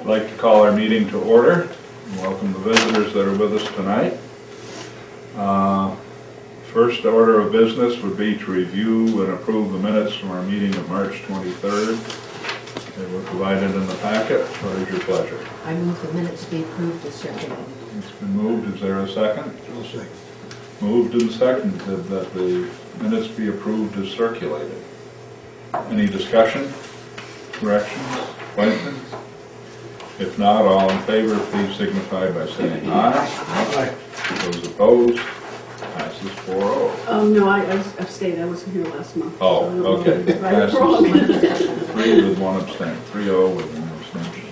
I'd like to call our meeting to order. Welcome the visitors that are with us tonight. First order of business would be to review and approve the minutes from our meeting of March 23rd. They were provided in the packet. What is your pleasure? I move the minutes be approved as circulated. It's been moved. Is there a second? I'll second. Moved and seconded that the minutes be approved as circulated. Any discussion, corrections, questions? If not, all in favor, please signify by saying aye. Aye. Those opposed, passes 4-0. No, I abstained. I wasn't here last month. Oh, So I don't know okay. if I'm right or wrong. 3 with 1 abstain, 3-0 with 1 abstention.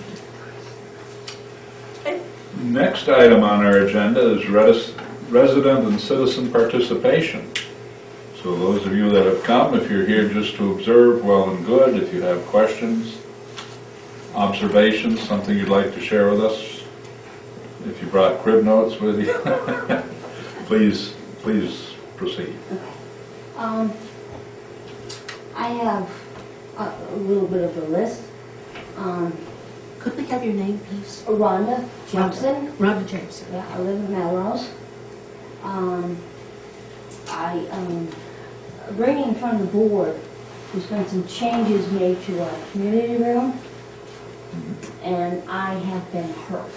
Next item on our agenda is resident and citizen participation. So those of you that have come, if you're here just to observe, well and good. If you have questions, observations, something you'd like to share with us, if you brought crib notes with you, please proceed. Okay. I have a little bit of a list. Could we have your name, please? Rhonda Jameson. Rhonda Jameson. Yeah, I live in Melrose. Bringing in front of the board, there's been some changes made to our community room, and I have been hurt.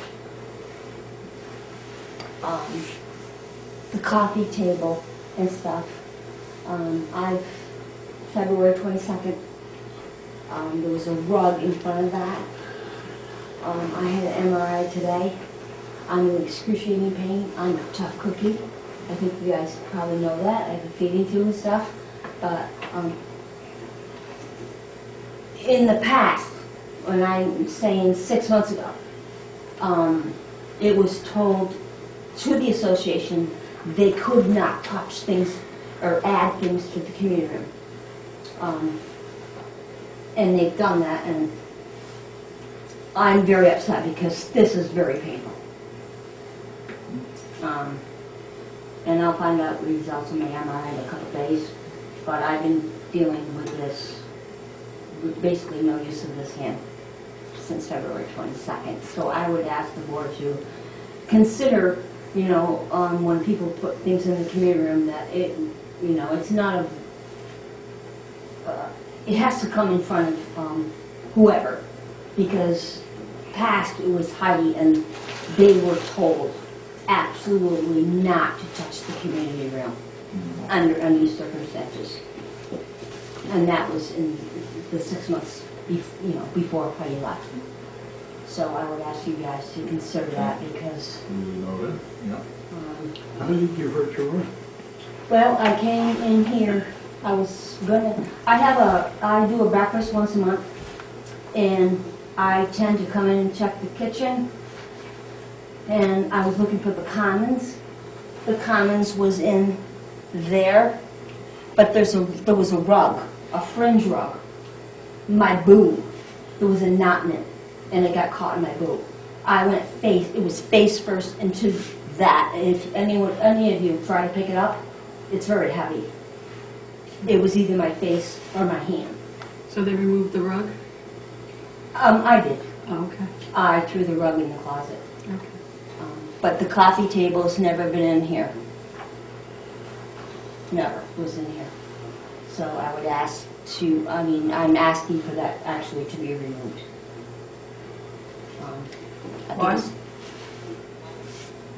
The coffee table and stuff. February 22nd, there was a rug in front of that. I had an MRI today. I'm in excruciating pain. I'm a tough cookie. I think you guys probably know that. I have a feeding tube and stuff. But in the past, when I'm saying 6 months ago, it was told to the association they could not touch things or add things to the community room. And they've done that, and I'm very upset because this is very painful. And I'll find out the results of my MRI in a couple of days, but I've been dealing with this, with basically no use of this hand since February 22nd. So I would ask the board to consider, when people put things in the community room, that it's not it has to come in front of whoever, because past it was Heidi, and they were told absolutely not to touch the community room under any circumstances, and that was in the 6 months before Heidi left. So I would ask you guys to consider that, because Noted. Yeah. How did you hurt your arm? well, I came in here. I do a breakfast once a month, and I tend to come in and check the kitchen, and I was looking for the commons. The commons was in there, but there was a rug, a fringe rug. My boob, there was a knot in it, and it got caught in my boob. I went it was face first into that. If any of you try to pick it up, it's very heavy. It was either my face or my hand. So they removed the rug? I did. Oh, okay. I threw the rug in the closet. Okay. But the coffee table's never been in here. Never was in here. So I would ask I'm asking for that actually to be removed. I think Why?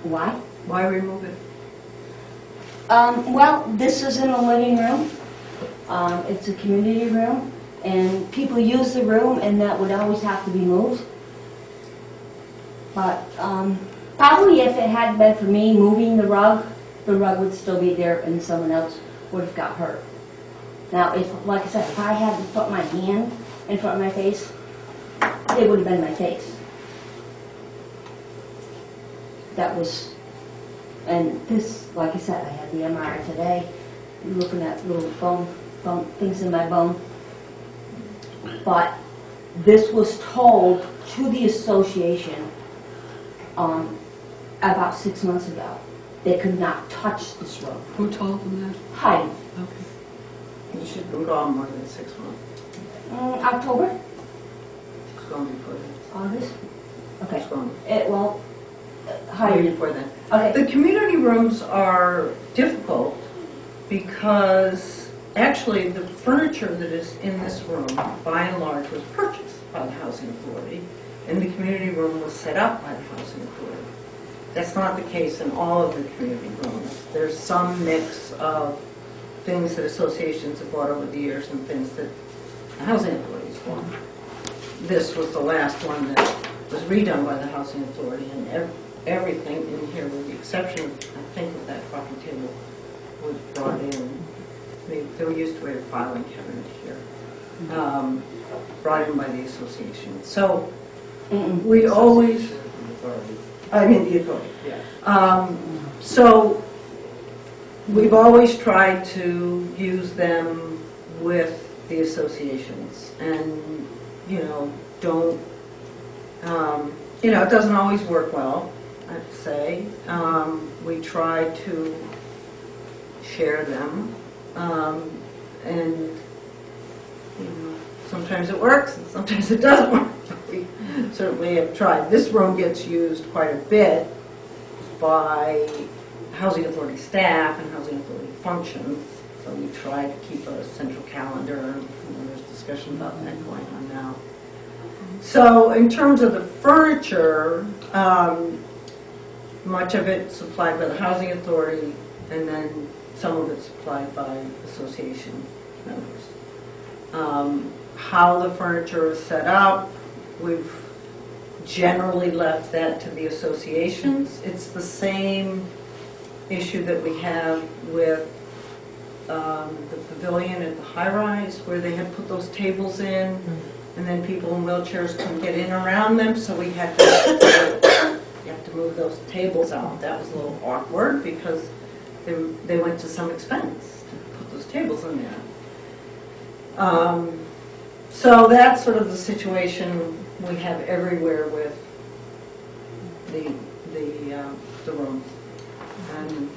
Why? Why remove it? Well, this is in the living room. It's a community room, and people use the room, and that would always have to be moved. But probably if it hadn't been for me moving the rug would still be there, and someone else would have got hurt. Now, like I said, if I hadn't put my hand in front of my face, it would have been my face. That was, and this, like I said, I had the MRI today. I'm looking at little bone things in my bone. But this was told to the association about 6 months ago. They could not touch this room. Who told them that? Heidi. Okay. You should do it on more than 6 months. October? It's going to be put in. August? Okay. What's wrong? How do Way you, before then. okay, The community rooms are difficult because actually the furniture that is in this room, by and large, was purchased by the Housing Authority, and the community room was set up by the Housing Authority. That's not the case in all of the community rooms. There's some mix of things that associations have bought over the years and things that the Housing Authority's bought. This was the last one that was redone by the Housing Authority, and everything in here, with the exception, I think, of that coffee table, was brought in. There used to be a filing cabinet here, brought in by the association. So we always, I mean the authority. So we've always tried to use them with the associations, and don't. It doesn't always work well, I'd say. We try to share them, and sometimes it works and sometimes it doesn't work. We certainly have tried. This room gets used quite a bit by Housing Authority staff and Housing Authority functions, so we try to keep a central calendar. There's discussion about that going on now. So in terms of the furniture, much of it supplied by the Housing Authority, and then some of it supplied by association members. How the furniture is set up, we've generally left that to the associations. It's the same issue that we have with the pavilion at the high-rise, where they had put those tables in, and then people in wheelchairs couldn't get in around them, so we had to move those tables out. That was a little awkward because they went to some expense to put those tables in there. So that's sort of the situation we have everywhere with the rooms. And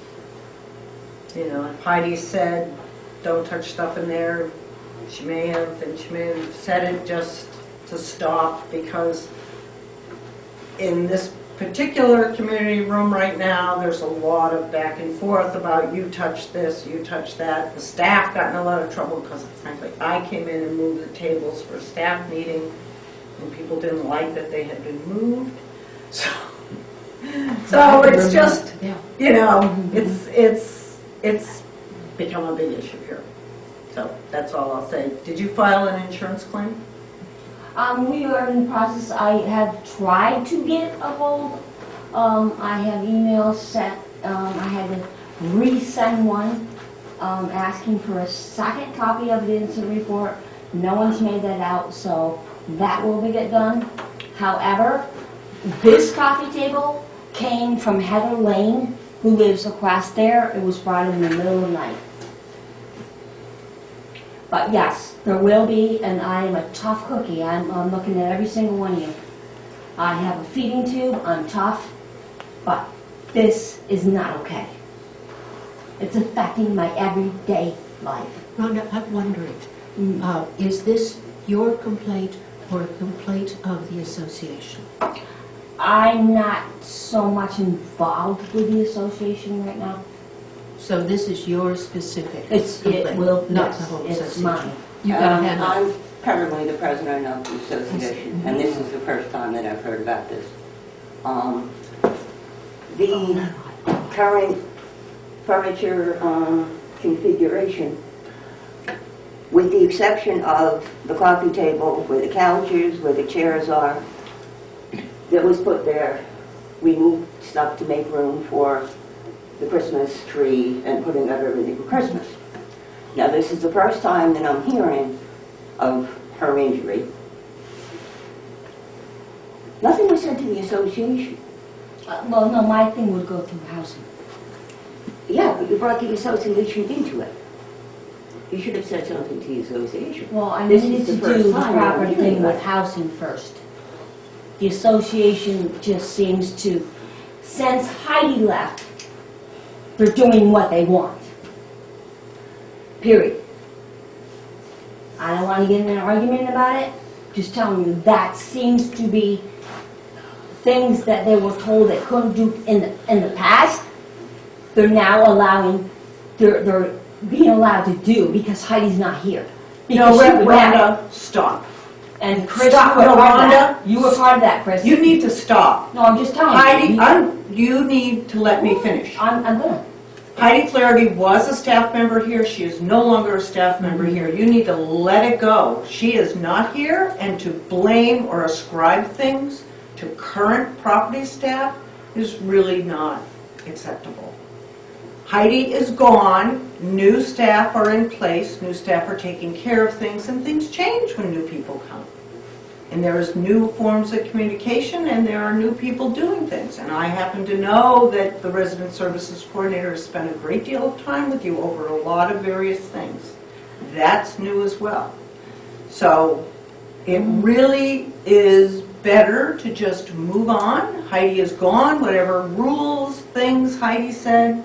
if Heidi said, "Don't touch stuff in there," she may have, and she may have said it just to stop, because in this particular community room right now, there's a lot of back and forth about you touch this, you touch that. The staff got in a lot of trouble because, frankly, I came in and moved the tables for a staff meeting, and people didn't like that they had been moved. So it's just, it's become a big issue here. So that's all I'll say. Did you file an insurance claim? we are in the process. I have tried to get a hold. I have emails sent. I had to resend one asking for a second copy of the incident report. No one's made that out, so that will get done. However, this coffee table came from Heather Lane, who lives across there. It was brought in the middle of the night. But yes, there will be, and I am a tough cookie. I'm looking at every single one of you. I have a feeding tube, I'm tough, but this is not okay. It's affecting my everyday life. Rhonda, I'm wondering, is this your complaint or a complaint of the association? I'm not so much involved with the association right now. So this is your specific It complaint, will, not yes, the whole it's association? mine. You got a hand up. I'm currently the president of the association, and this is the first time that I've heard about this. The current furniture configuration, with the exception of the coffee table, where the couches, where the chairs are, that was put there, we moved stuff to make room for the Christmas tree and putting up everything for Christmas. Now, this is the first time that I'm hearing of her injury. Nothing was said to the association. Well, no, my thing would go through housing. Yeah, but you brought the association into it. You should have said something to the association. Well, I This needed is to the first do the time proper I'm hearing thing about with it. housing first. The association just seems to, since Heidi left, they're doing what they want. Period. I don't want to get in an argument about it, just telling you that seems to be things that they were told they couldn't do in the past, they're now they're being allowed to do because Heidi's not here. No, Because she would have- Rhonda, stop. And Chris, Stop. you were No, part of Rhonda. that. You were part of that, Chris. You need to stop. No, I'm just telling Heidi, you. you need to let me finish. I'm gonna. Heidi Flaherty was a staff member here. She is no longer a staff member here. You need to let it go. She is not here, and to blame or ascribe things to current property staff is really not acceptable. Heidi is gone. New staff are in place. New staff are taking care of things, and things change when new people come. And there is new forms of communication, and there are new people doing things. And I happen to know that the resident services coordinator has spent a great deal of time with you over a lot of various things. That's new as well. So it really is better to just move on. Heidi is gone. Whatever rules, things Heidi said,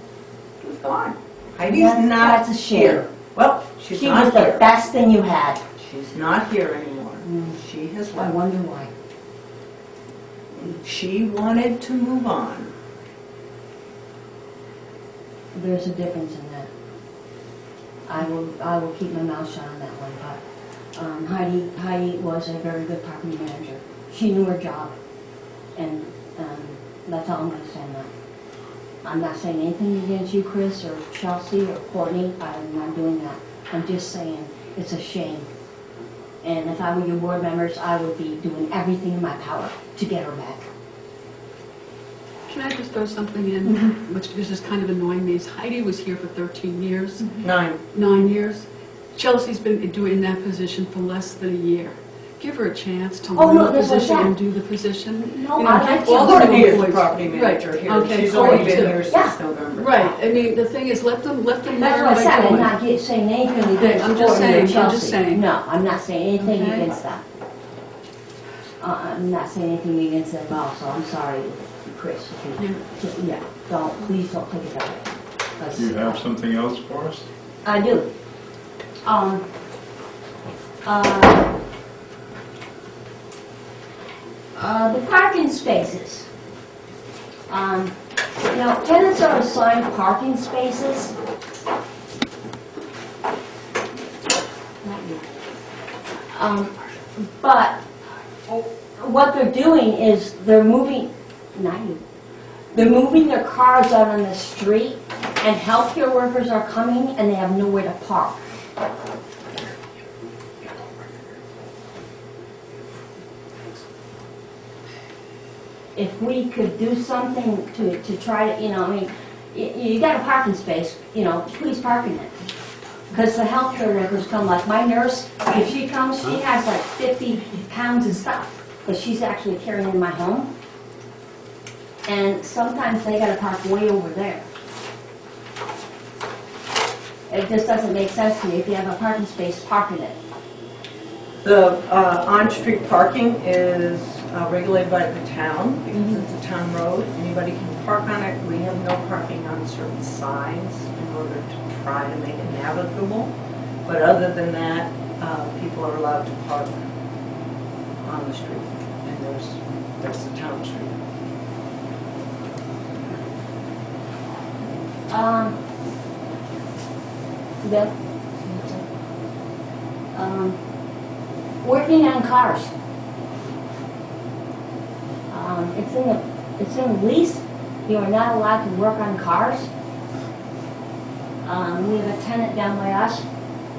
is gone. Heidi's not That's a shame. here. Well, she's She not was the here. best thing you had. She's not here anymore. She has I left. wonder why. She wanted to move on. There's a difference in that. I will keep my mouth shut on that one, but Heidi was a very good property manager. She knew her job, and that's all I'm going to say on that. I'm not saying anything against you, Chris, or Chelsea, or Courtney. I'm not doing that. I'm just saying it's a shame. And if I were your board members, I would be doing everything in my power to get her back. Can I just throw something in, which is kind of annoying me, is Heidi was here for 13 years, 9 years. Chelsea's been doing that position for less than a year. Give her a chance to Oh, learn no, the that's what I position said. and do the position. No, You know, I like give all the Courtney new is the employees- property manager Right, here. okay, She's only Courtney been too. here Yeah. since November. Right, I mean, the thing is, let them That's learn what I by said. I'm doing. not saying anything against I'm just Courtney or saying, I'm Chelsea. just saying. No, I'm not saying anything Okay. against that. I'm not saying anything against that at all, so I'm sorry, Chris. If you, yeah, please don't take it that way. That's- Do you have something else for us? I do. The parking spaces. You know, tenants are assigned parking spaces. Not you. But what they're doing is they're moving, not you. They're moving their cars out on the street, and healthcare workers are coming and they have nowhere to park. If we could do something to try to, you know, I mean, you got a parking space, you know, please park in it. Because the healthcare workers come, like my nurse, if she comes, she has like 50 pounds of stuff that she's actually carrying in my home. And sometimes they gotta park way over there. It just doesn't make sense to me. If you have a parking space, park in it. The on-street parking is regulated by the town because it's a town road. Anybody can park on it. We have no parking on certain sides in order to try to make it navigable. But other than that, people are allowed to park on the street. And that's the town street. Bill? Working on cars. It's in the lease. You are not allowed to work on cars. We have a tenant down by us.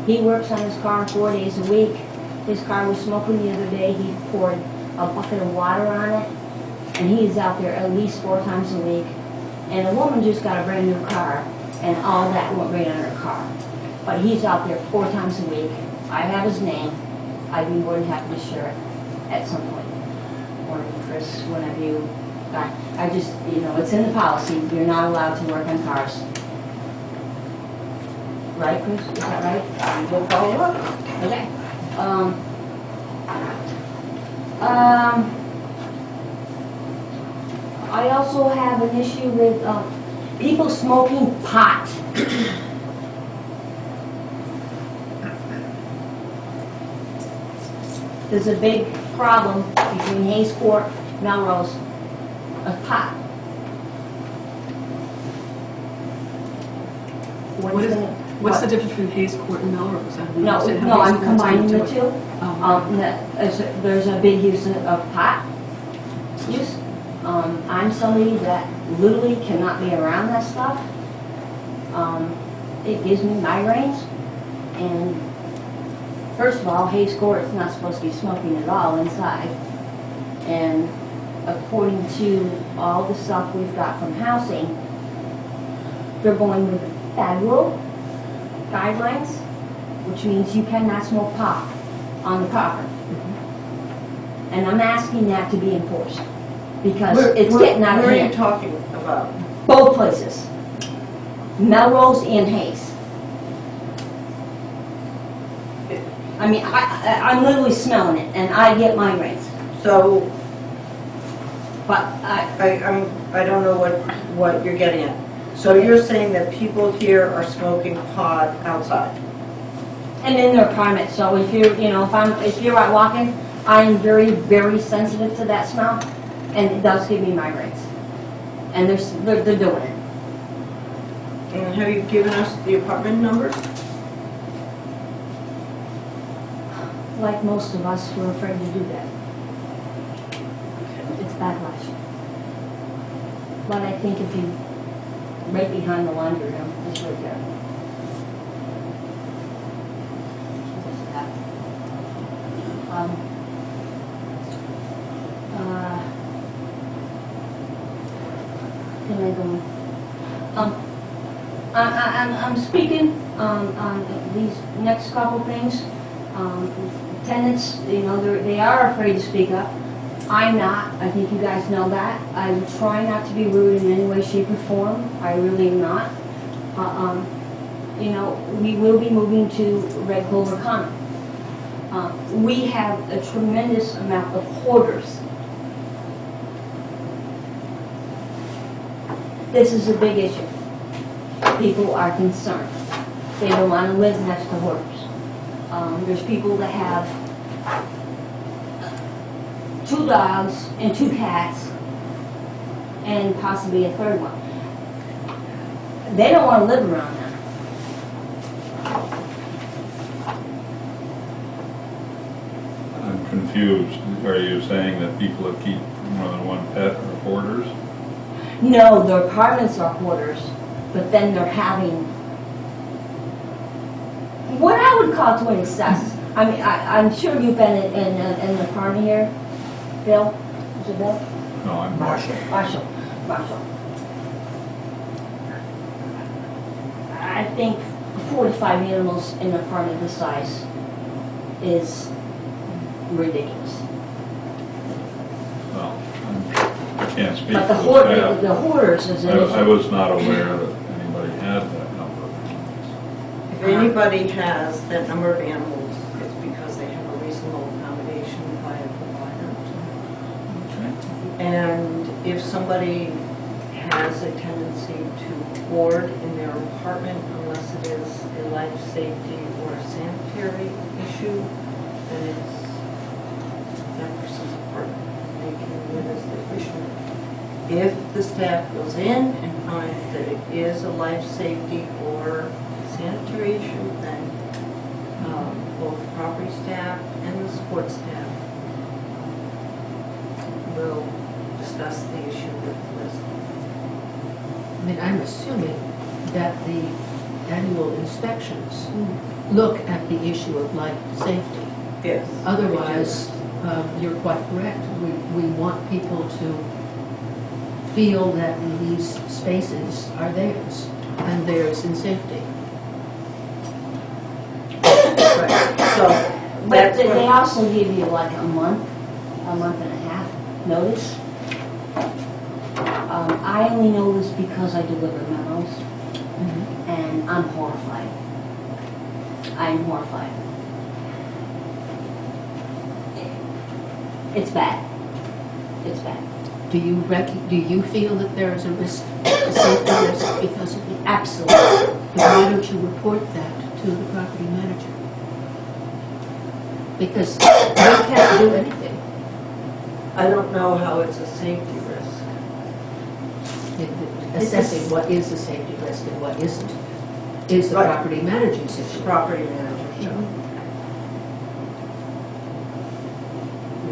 He works on his car 4 days a week. His car was smoking the other day. He poured a bucket of water on it, and he is out there at least 4 times a week. And a woman just got a brand new car, and all that went right on her car. But he's out there 4 times a week. I have his name. I'd be more than happy to share it at some point. Or Chris, whenever you, I just, you know, it's in the policy. You're not allowed to work on cars. Right, Chris? Is that right? We'll follow up. Okay. I also have an issue with people smoking pot. There's a big problem between Hayes Court, Melrose, a pot. What is, what's the difference between Hayes Court and Melrose? I don't know. No, You said how no, Hayes I'm Court's combining the into it. two. Oh, There's a big use of pot use. I'm somebody that literally cannot be around that stuff. It gives me migraines. And first of all, Hayes Court is not supposed to be smoking at all inside. And according to all the stuff we've got from housing, they're going with federal guidelines, which means you cannot smoke pot on the property. And I'm asking that to be enforced, because it's getting out of Where are you hand. talking about? Both places, Melrose and Hayes. I mean, I'm literally smelling it, and I get migraines. So, But I don't know what you're getting at. So you're saying that people here are smoking pot outside? and in their climate, so if you're out walking, I'm very, very sensitive to that smell, and it does give me migraines. And they're doing it. And have you given us the apartment numbers? Like most of us, we're afraid to do that. It's backlash. But I think if you, right behind the laundry room, it's right there. Can I go? I'm speaking on these next couple things. Tenants, they are afraid to speak up. I'm not. I think you guys know that. I try not to be rude in any way, shape, or form. I really am not. We will be moving to Red Clover Common. We have a tremendous amount of hoarders. This is a big issue. People are concerned. They don't want to live next to hoarders. There's people that have 2 dogs and 2 cats and possibly a third one. They don't want to live around them. I'm confused. Are you saying that people that keep more than one pet are hoarders? No, their apartments are hoarders, but then they're having what I would call to an excess. I mean, I'm sure you've been in an apartment here, Bill. Is it Bill? No, I'm Marshall. I think 4 to 5 animals in an apartment this size is ridiculous. Well, I can't speak But for the staff. the hoarders is an I issue. was not aware that anybody had that number of animals. If anybody has that number of animals, it's because they have a reasonable accommodation by a provider. And if somebody has a tendency to hoard in their apartment, unless it is a life safety or a sanitary issue, then it's that person's apartment. They can live as they wish. If the staff goes in and finds that it is a life safety or sanitary issue, then both property staff and the support staff will discuss the issue with Liz. I mean, I'm assuming that the annual inspections look at the issue of life safety. Yes. Otherwise, you're quite correct. We want people to feel that these spaces are theirs, and theirs in safety. Right. So But that's they what, also give you like a month and a half notice. I only know this because I deliver memos, and I'm horrified. I'm horrified. It's bad. It's bad. Do you feel that there is a risk, a safety risk because of it? Absolutely. Then why don't you report that to the property manager? Because they can't do anything. I don't know how it's a safety risk. assessing what is a safety risk and what isn't, is the Right. property manager's issue. Property manager's job.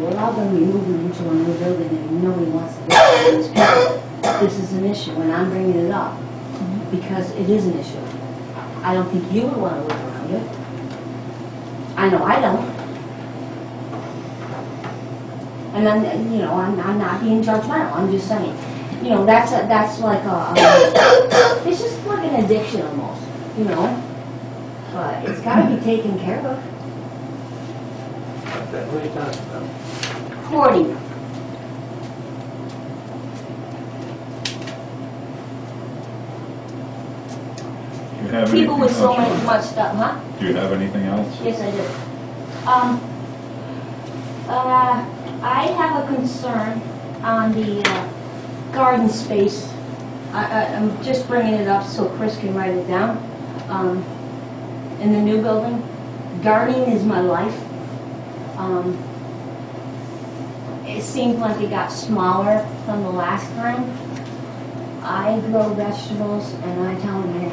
We're all going to be moving into a new building and nobody wants to live in this building. This is an issue and I'm bringing it up because it is an issue. I don't think you would want to live around it. I know I don't. And I'm, you know, I'm not being judgmental. I'm just saying, you know, that's like it's just like an addiction almost, you know. But it's got to be taken care of. What are you talking about? Hoarding. Do you have People anything with so else? much stuff, huh? Do you have anything else? Yes, I do. I have a concern on the garden space. I'm just bringing it up so Chris can write it down. In the new building, gardening is my life. It seems like it got smaller from the last time. I grow vegetables, and I tell you,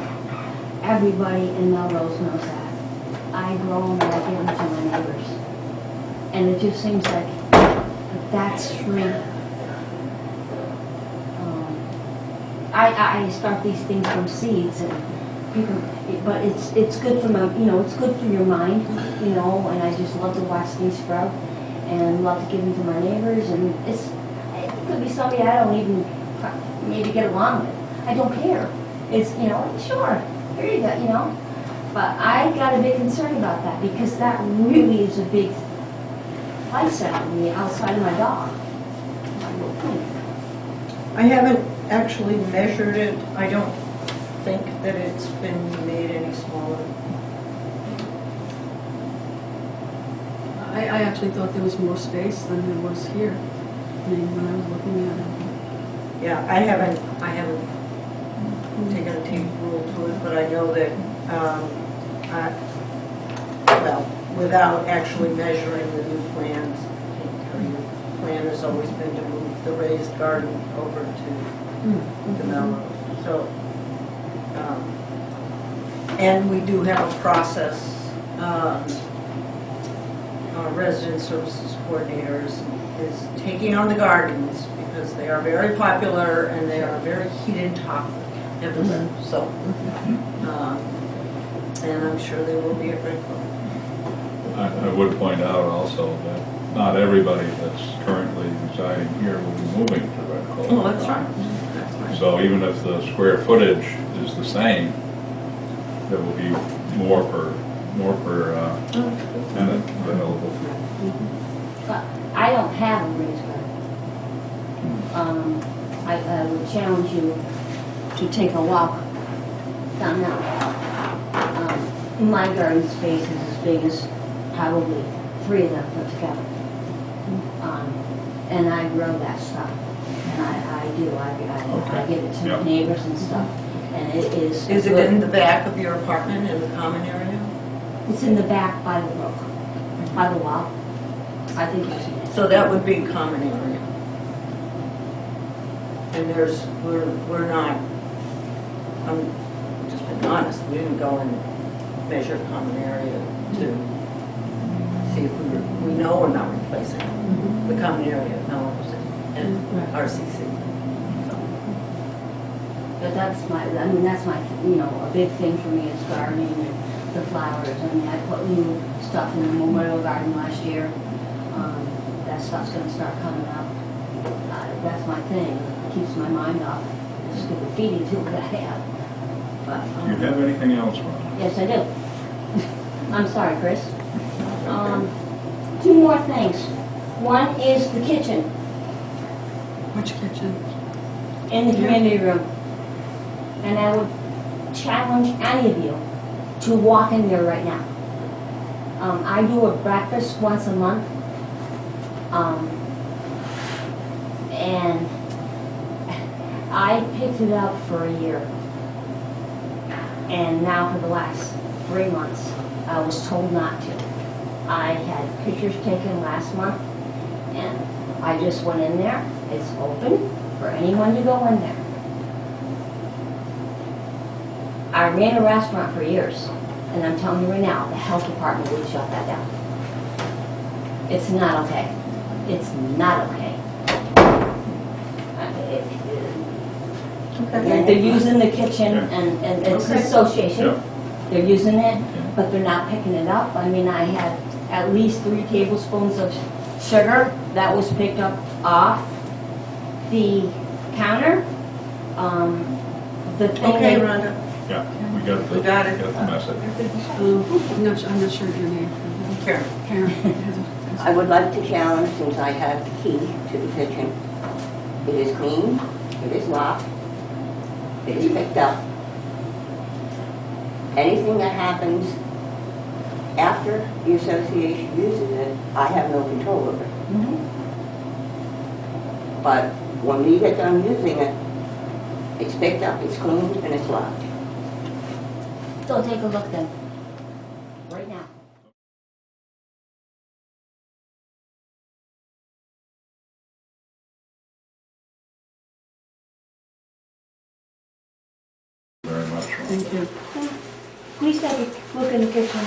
everybody in Melrose knows that. I grow them and I give them to my neighbors. And it just seems like that's free. I start these things from seeds, and you can, but it's good for my, you know, it's good for your mind, you know. And I just love to watch things sprout, and love to give them to my neighbors. And it could be somebody I don't even maybe get along with. I don't care. It's, you know, sure, here you go, you know. But I got a big concern about that because that really is a big lifestyle for me outside of my dog. My little thing. I haven't actually measured it. I don't think that it's been made any smaller. I actually thought there was more space than there was here. I mean, when I was looking at it. Yeah, I haven't taken a tape rule to it, but I know that, well, without actually measuring the new plans, I can tell you, the plan has always been to move the raised garden over to the Melrose. So, and we do have a process. Our resident services coordinator is taking on the gardens because they are very popular and they are very heated topic everywhere. So, and I'm sure they will be at Redcliffe. I would point out also that not everybody that's currently residing here will be moving to Red Clover. Oh, that's right. That's right. So even if the square footage is the same, there will be more per tenant available. But I don't have a raised garden. I would challenge you to take a walk down that. My garden space is as big as probably 3 of them put together. And I grow that stuff. And I do. I give it to my neighbors and stuff. And it is. Is it in the back of your apartment in the common area? It's in the back by the brook, by the wall. I think it's in there. So that would be common area. And we're not, I'm just being honest, we didn't go and measure common area to see if we know we're not replacing the common area of Melrose and RCC. But that's my, you know, a big thing for me is gardening and the flowers. I mean, I put new stuff in the memorial garden last year. That stuff's gonna start coming up. That's my thing. It keeps my mind off the stupid feeding tube that I have. But, Do you have anything else, Ron? yes, I do. I'm sorry, Chris. 2 more things. One is the kitchen Which kitchen? in the community room. And I would challenge any of you to walk in there right now. I do a breakfast once a month. And I picked it up for a year. And now for the last 3 months, I was told not to. I had pictures taken last month, and I just went in there. It's open for anyone to go in there. I ran a restaurant for years, and I'm telling you right now, the health department would shut that down. It's not okay. It's not okay. They're using the kitchen, and it's an association. Yeah. They're using it, but they're not picking it up. I mean, I had at least 3 tablespoons of sugar that was picked up off the counter. The thing Okay, they- Rhonda. Yeah, we got We got it. the message. I'm not sure of your name. Karen. Karen. I would like to challenge, since I have the key to the kitchen, it is clean, it is locked, it is picked up. Anything that happens after the association uses it, I have no control over it. But when we get done using it, it's picked up, it's cleaned, and it's locked. So take a look then, right now. Very much. Ron. Thank you. Please take a look in the kitchen.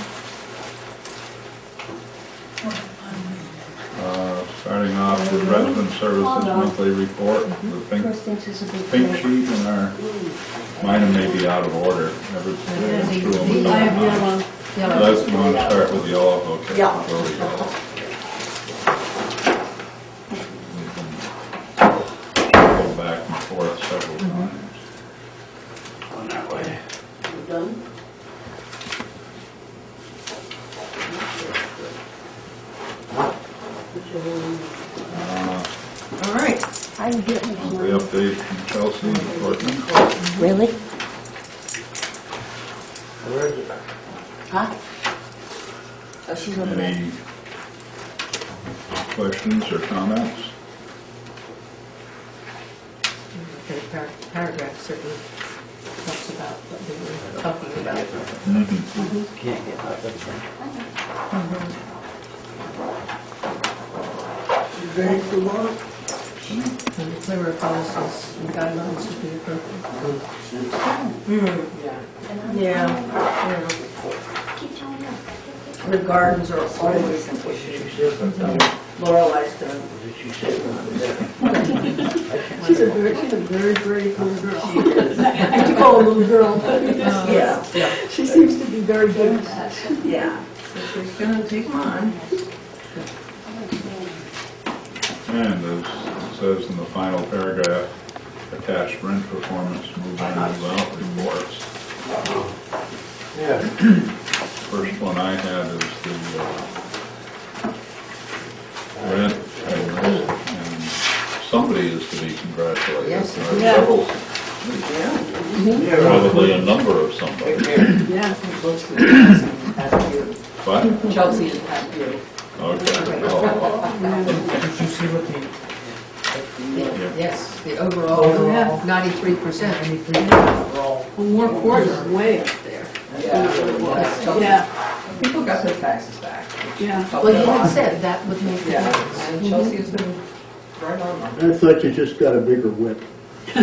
Starting off with Resident Services Monthly Report, the pink sheet in our, mine may be out of order. Never been through them. I have yellow. Let's, you want to start with yellow, okay? Yeah. Where we go. Go back and forth several times. On that way. Done? All right. I'm getting The update from Chelsea and Portland. Really? Huh? Oh, she's over there. Any questions or comments? Okay, paragraph certainly talks about what they were talking about. Can't get out of Thanks a lot. And clearer policies and guidelines would be appropriate. Yeah. Keep telling her. The gardens are always an issue. Lorelei's done. She's a very brave little girl. I do call her a little girl, but Yeah, she seems to be very good at that. yeah. So she's gonna take them on. And as it says in the final paragraph, attached rent performance, move in, move out reports. Yeah. First one I had is the rent payments, and somebody is to be congratulated. Yes. Or Yeah. several, Yeah. probably a number of somebody. Yeah. What? Chelsea and Pat Beard. Okay. Oh, Did you see what Yes, the overall, Yeah. 93%. More quarters way up there. Yeah, People got their taxes back. yeah. Well, you had said that would make a Yeah, difference. and Chelsea has been right on. I thought you just got a bigger whip. I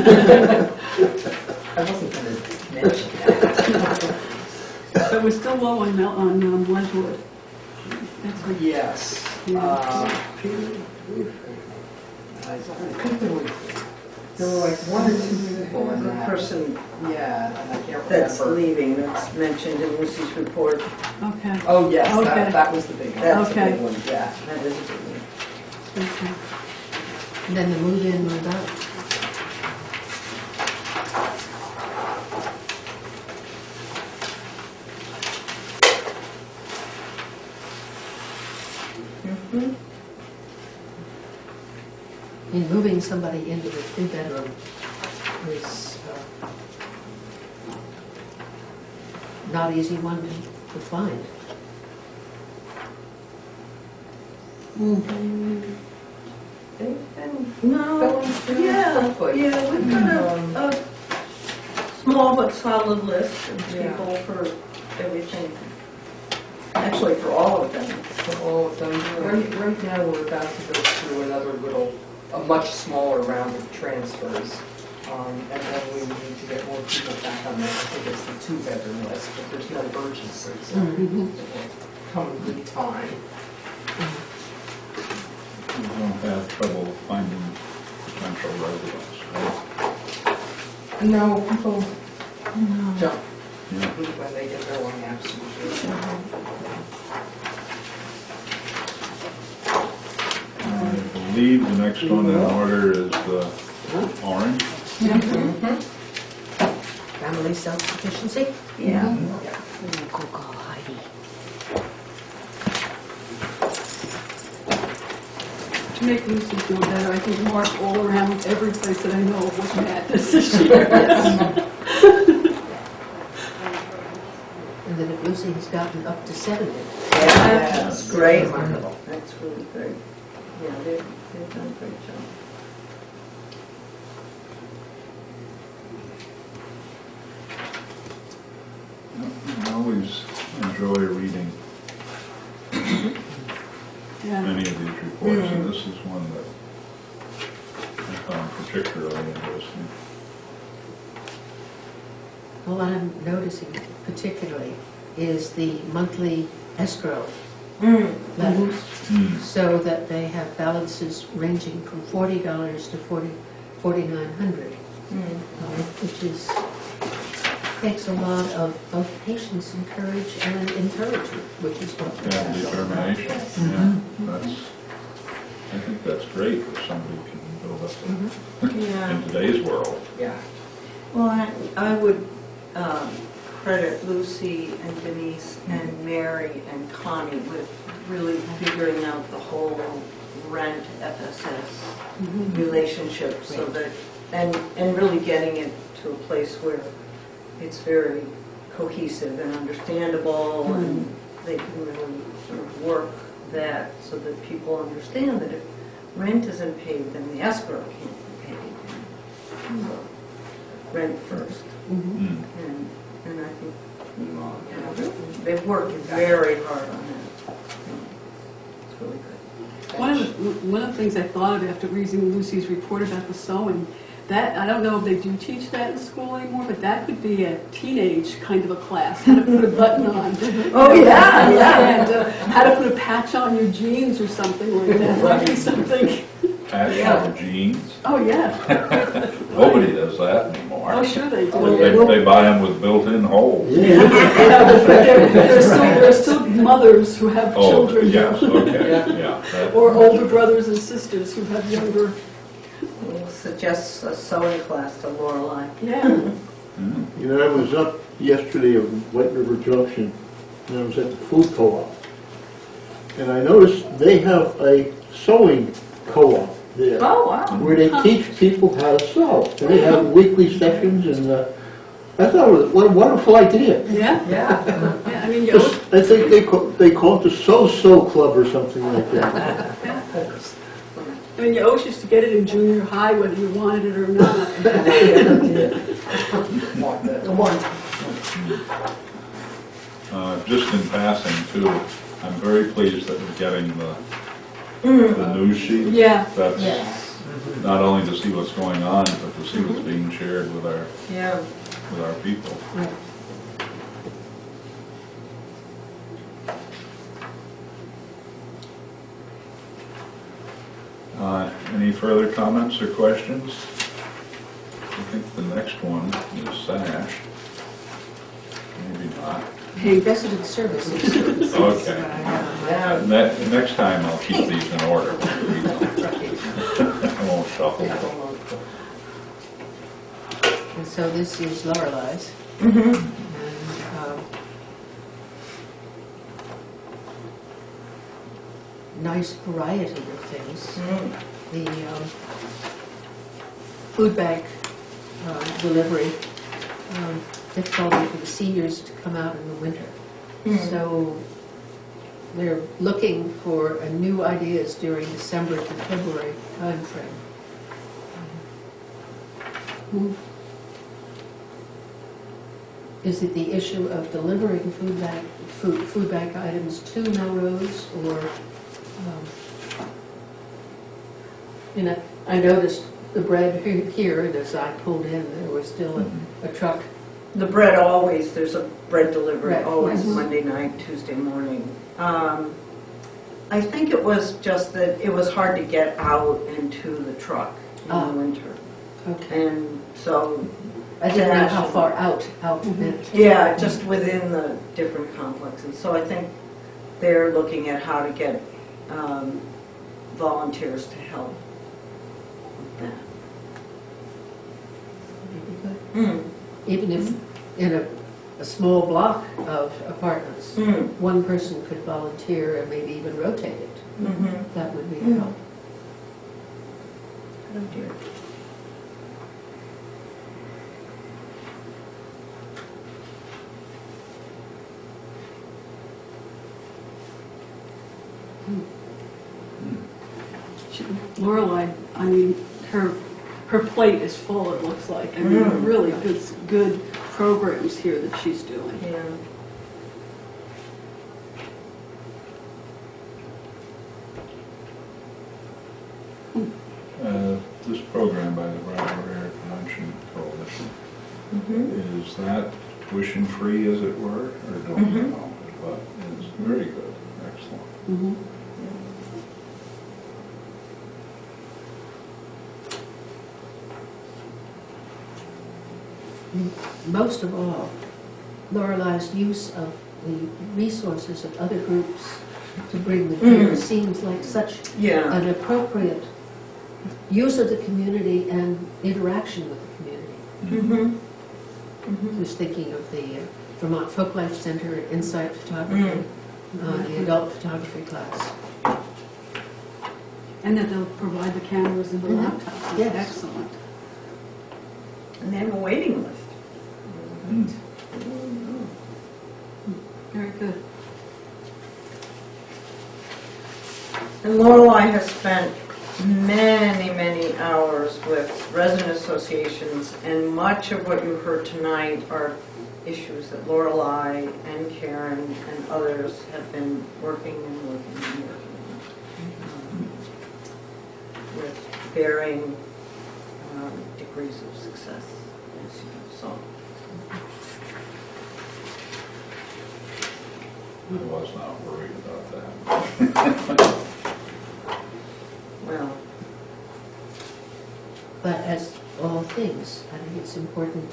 wasn't going to mention that. But we're still low on Ledgewood. That's what, Yes. Yeah. I think there were like 1 or 2 people in The that. person Yeah, and I can't that's remember. leaving, that's mentioned in Lucy's report. okay, Oh, yes, Okay. that was the big one. That's a Okay. big one. Yeah. That is a big one. okay. And then the move in, move out. In moving somebody into the 3-bedroom is not easy one to find. No, yeah, we've got a small but solid list of Yeah. people for everything. Actually, for all of them. For all of them. Right now, we're about to go through another little, a much smaller round of transfers. And then we need to get more people back on that. I think it's the 2-bedroom list, but there's no urgency, so it will come in good time. We don't have trouble finding potential residents, right? No, people jump Yeah. when they get their long absence. I believe the next one in order is the orange. Family self-sufficiency? Yeah. To make Lucy feel better, I think Mark all around every place that I know of was madness this year. And then if Lucy has gotten up to 70. That's great. Remarkable. That's really great. Yeah, they've done a great job. I always enjoy reading Yeah. many of these reports, and this is one that I found particularly interesting. Well, what I'm noticing particularly is the monthly escrow letters, so that they have balances ranging from $40 to $4,900, which is takes a lot of both patience and courage and encouragement, which is what we And have. determination, yeah, I think that's great if somebody can build up in today's world. Yeah. Well, I would credit Lucy and Denise and Mary and Connie with really figuring out the whole rent FSS relationship, so that, and really getting it to a place where it's very cohesive and understandable, and they can really sort of work that so that people understand that if rent isn't paid, then the escrow can't be paid. So, rent first. Mm. And I think you all, they've worked very hard on that. It's really good. One of the things I thought of after reading Lucy's report about the sewing, that, I don't know if they do teach that in school anymore, but that could be a teenage kind of a class, how to put a button on. Oh, yeah. And how to put a patch on your jeans or something like that, might be something. Patch on the jeans. Oh, yeah. Nobody does that anymore. Oh, sure they do. They buy them with built-in holes. There are still mothers who have Oh, children. yes, okay, yeah. that- Or older brothers and sisters who have younger. We'll suggest a sewing class to Lorelei. Yeah. Mm. You know, I was up yesterday at White River Junction, and I was at the food co-op. And I noticed they have a sewing co-op there, Oh, wow. where they teach people how to sew. And they have weekly sessions, and I thought, what a wonderful idea. Yeah? Yeah. Yeah, I mean, you Just, I think they call it the Sew Club or something like that. you always used to get it in junior high whether you wanted it or not. Just in passing too, I'm very pleased that we're getting the news sheet. Yeah. That's not only to see what's going on, but to see what's being shared with Yeah. our people. Any further comments or questions? I think the next one is Sash. Maybe not. Hey, resident services. Okay. Next time I'll keep these in order. I won't shuffle them. And so this is Lorelei's. Mm-hmm. And, nice variety of things. The food bag delivery, difficulty for the seniors to come out in the winter. So they're looking for new ideas during December to February timeframe. Is it the issue of delivering food bag items to Melrose, or, I noticed the bread here, and as I pulled in, there was still a truck. The bread always, there's a bread delivery, Right, always yes. Monday night, Tuesday morning. I think it was just that it was hard to get out into the truck in the winter. Okay. And so, I didn't know how far out meant. yeah, just within the different complexes. So I think they're looking at how to get volunteers to help with that. Maybe good. Even if in a small block of apartments, one person could volunteer and maybe even rotate it. That would be a help. Oh dear. Lorelei, I mean, her plate is full, it looks like. I mean, really good programs here that she's doing. Yeah. This program by the Brattleboro Area Prevention Coalition, is that tuition free, as it were, or don't you know? But it's very good, excellent. Most of all, Lorelei's use of the resources of other groups to bring them here seems like such an appropriate use of the community and interaction with the community. I was thinking of the Vermont Folklife Center and Insight Photography, the adult photography class. And that they'll provide the cameras and the laptops. Yes. Excellent. And they have a waiting list. Very good. And Lorelei has spent many, many hours with resident associations, and much of what you heard tonight are issues that Lorelei and Karen and others have been working on with varying degrees of success. So. I was not worried about that. Well, But as all things, I think it's important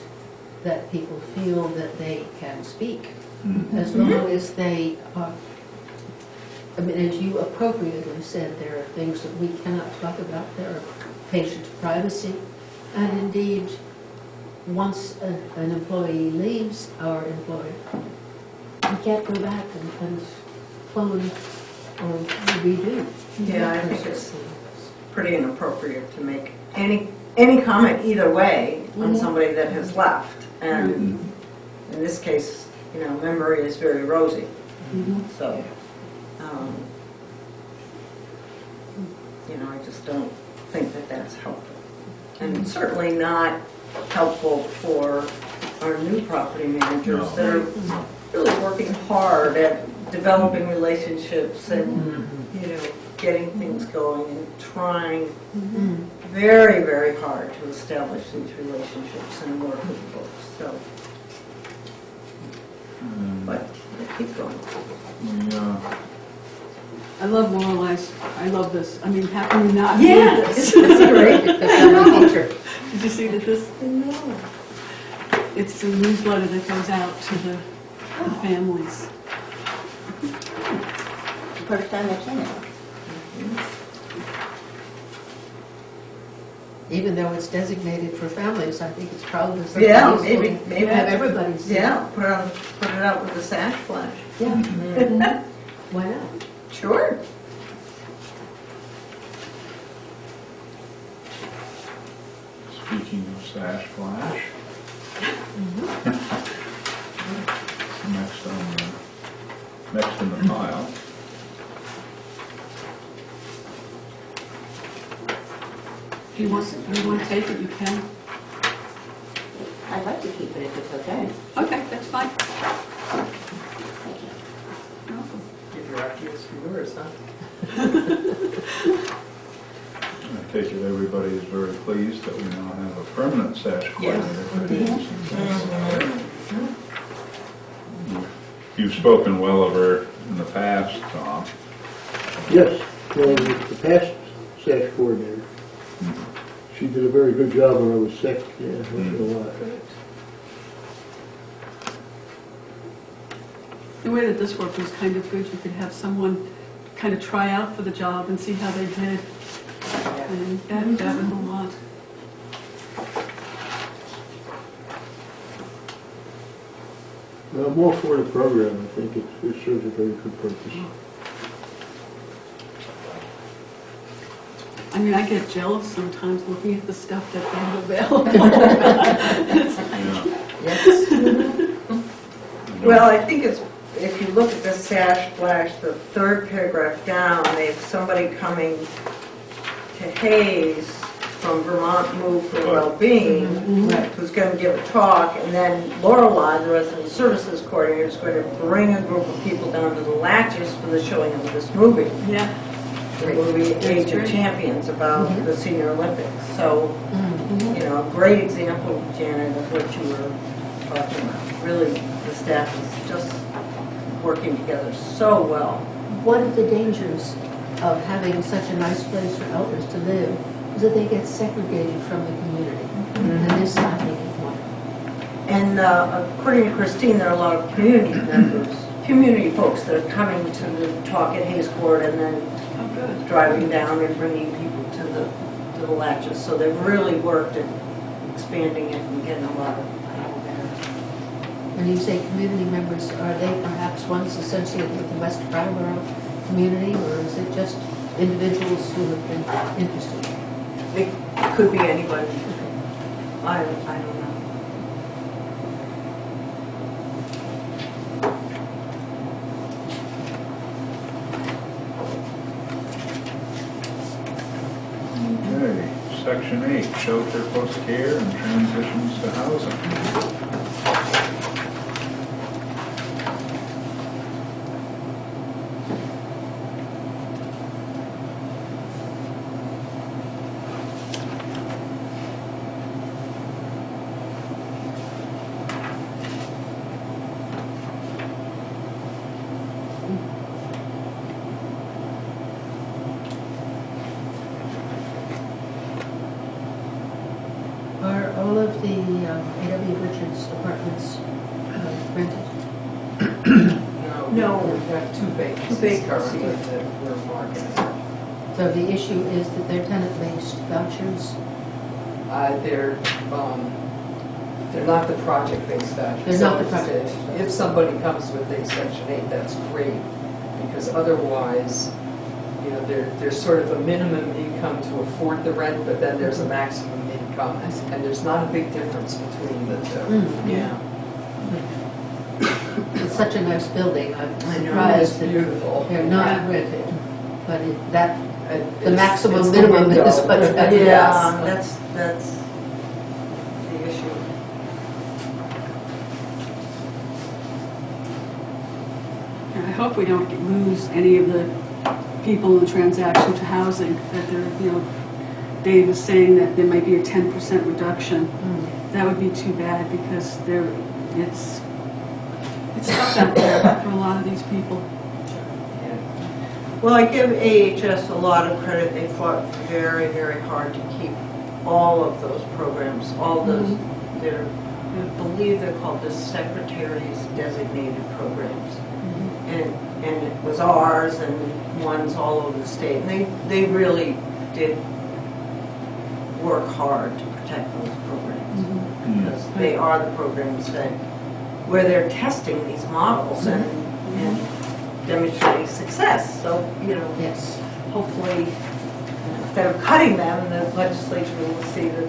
that people feel that they can speak, as long as they are. I mean, as you appropriately said, there are things that we cannot talk about. There are patient privacy, and indeed, once an employee leaves our employer, we can't go back and clone or redo. yeah, I think it's pretty inappropriate to make any comment either way on somebody that has left. And in this case, you know, memory is very rosy. So, you know, I just don't think that that's helpful. And certainly not helpful for our new property managers that are really working hard at developing relationships and, you know, getting things going and trying very, very hard to establish these relationships and work with folks. So, but keep going. I love Lorelei's. I love this. I mean, how can you not Yeah, read this? It's great. The teacher. Did you see that this? No. It's a newsletter that goes out to the families. First time I've seen it. Even though it's designated for families, I think it's probably something Yeah, useful maybe to have everybody see. Yeah, put it out with the sash flash. Yeah. Why not? Sure. Speaking of Sash Flash, next in the pile. If you want to take it, you can. I'd like to keep it if it's okay. Okay, that's fine. Thank you. You're welcome. Give your ideas for yours, huh? Okay. take it everybody is very pleased that we now have a permanent sash coordinator for the agency. You've spoken well of her in the past, Tom. Yes, well, the past SASH coordinator. She did a very good job when I was sick, yeah, helped me a lot. The way that this worked was kind of good. You could have someone kind of try out for the job and see how they did. And that was a lot. Well, I'm all for the program, I think it serves a very good purpose. I mean, I get jealous sometimes looking at the stuff that they have available. Well, I think it's, if you look at the sash flash, the third paragraph down, they have somebody coming to Hayes from Vermont Move for Wellbeing, who's going to give a talk, and then Lorelei, the resident services coordinator, is going to bring a group of people down to the Latches for the showing of this movie. Yeah. The movie Age of Champions about the Senior Olympics. So, you know, a great example, Janet, of what you were talking about. Really, the staff is just working together so well. One of the dangers of having such a nice place for elders to live is that they get segregated from the community. And this, I think, is one. And according to Christine, there are a lot of community members, community folks that are coming to the talk at Hayes Court and then driving down and bringing people to the Latches. So they've really worked at expanding it and getting a lot of people there. When you say community members, are they perhaps ones associated with the West Brattleboro community, or is it just individuals who have been interested? It could be anybody. I don't know. Okay, Section 8, shelter plus care and transitions to housing. Are all of the A.W. Richards apartments rented? No. We've got two vacancies vacancies. currently that we're marketing. So the issue is that they're tenant-based vouchers. They're not the project-based vouchers. They're not the So project-based. If somebody comes with a Section 8, that's great, because otherwise, you know, there's sort of a minimum income to afford the rent, but then there's a maximum income, and there's not a big difference between the two. Yeah. It's such a nice building, I'm It's surprised that beautiful. they're not Yeah. rented. But the It's- maximum it's the minimum window. is much better. Yeah, that's the issue. And I hope we don't lose any of the people in the transaction to housing, that they're, you know, Dave is saying that there might be a 10% reduction. That would be too bad, because it's tough out there for a lot of these people. Well, I give AHS a lot of credit. They fought very, very hard to keep all of those programs, all those, I believe they're called the Secretary's Designated Programs. And it was ours and ones all over the state. And they really did work hard to protect those programs. Because they are the programs that, where they're testing these models and demonstrating success. So, you know, Yes. hopefully, instead of cutting them, the legislature will see that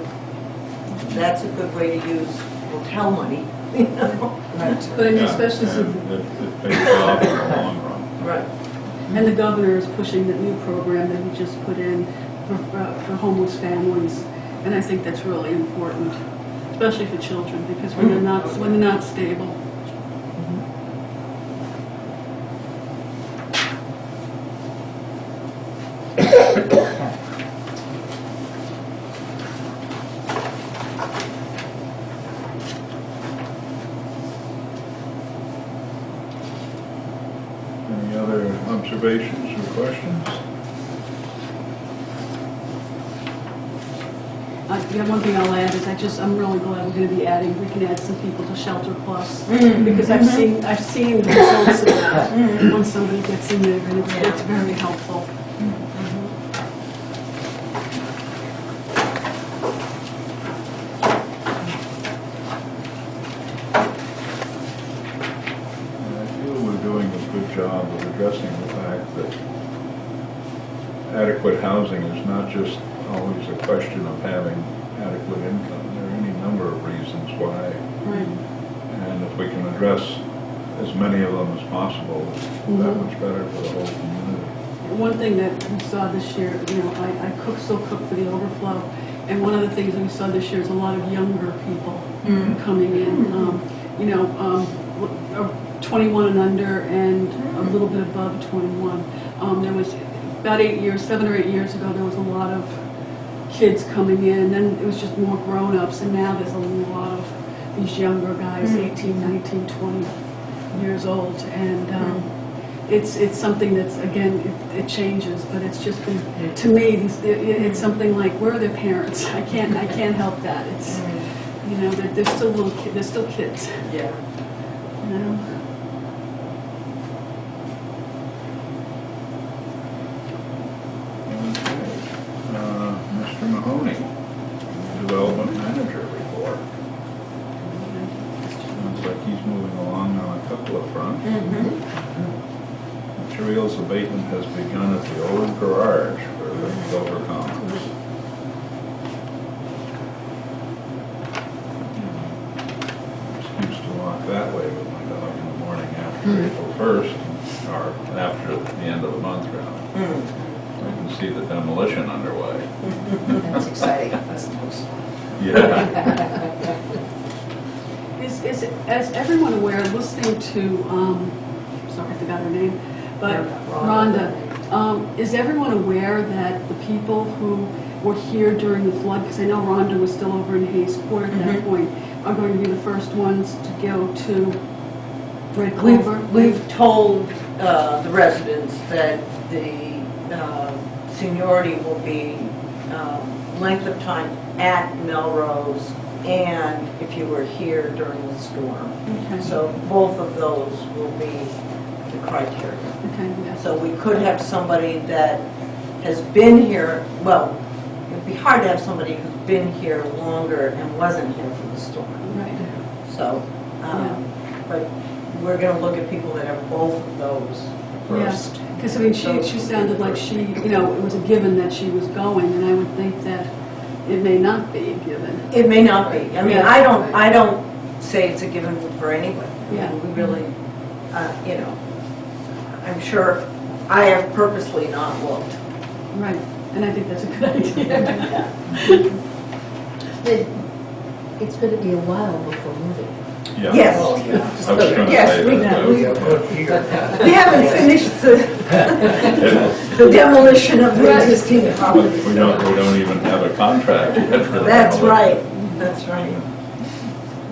that's a good way to use hotel money, you know? But Yeah, especially and it pays off in the long run. Right. And the governor is pushing the new program that he just put in for homeless families, and I think that's really important, especially for children, because when they're not stable. observations or questions? Yeah, one thing I'll add is I'm really glad we're going to be we can add some people to Shelter Plus, because I've seen the results of that when somebody gets in there, and it's very helpful. I feel we're doing a good job of addressing the fact that adequate housing is not just always a question of having adequate income. There are any number of reasons why. Right. And if we can address as many of them as possible, it's that much better for the whole community. One thing that we saw this year, I still cook for the overflow, and one of the things that we saw this year is a lot of younger people coming in, 21 and under and a little bit above 21. There was about 7 or 8 years ago, there was a lot of kids coming in, and then it was just more grown-ups, and now there's a lot of these younger guys, 18, 19, 20 years old, and it's something that's, again, it changes, but it's just been, to me, it's something like, where are their parents? I can't help that. It's, they're still they're still kids. Yeah. Mr. Mahoney, Development Manager report. Sounds like he's moving along on a couple of fronts. Materials abatement has begun at the old garage for the Clover Commons. I used to walk that way with my dog in the morning after April 1st, or after the end of the month, rather. I can see the demolition underway. That's exciting. That's the most fun. Yeah. Is everyone aware, listening to, sorry, I forgot her name, but Rhonda, is everyone aware that the people who were here during the flood, because I know Rhonda was still over in Hayes Court at that point, are going to be the first ones to go to Red Clover? We've told the residents that the seniority will be length of time at Melrose, and if you were here during the storm. Okay. So both of those will be the criteria. Okay, yeah. So we could have somebody that has been here, well, it'd be hard to have somebody who's been here longer and wasn't here for the storm. Right. So, but we're going to look at people that have both of those first. Because, I mean, she sounded like it was a given that she was going, and I would think that it may not be a given. It may not be. I mean, Yeah. I don't say it's a given for anybody. Yeah. We really, I'm sure I have purposely not looked. Right, and I think that's a good idea. It's going to be a while before moving. Yeah. Yes. I was going to Yes, say that. we haven't finished the demolition of the existing property. We don't even have a contract yet for that. That's right. That's right.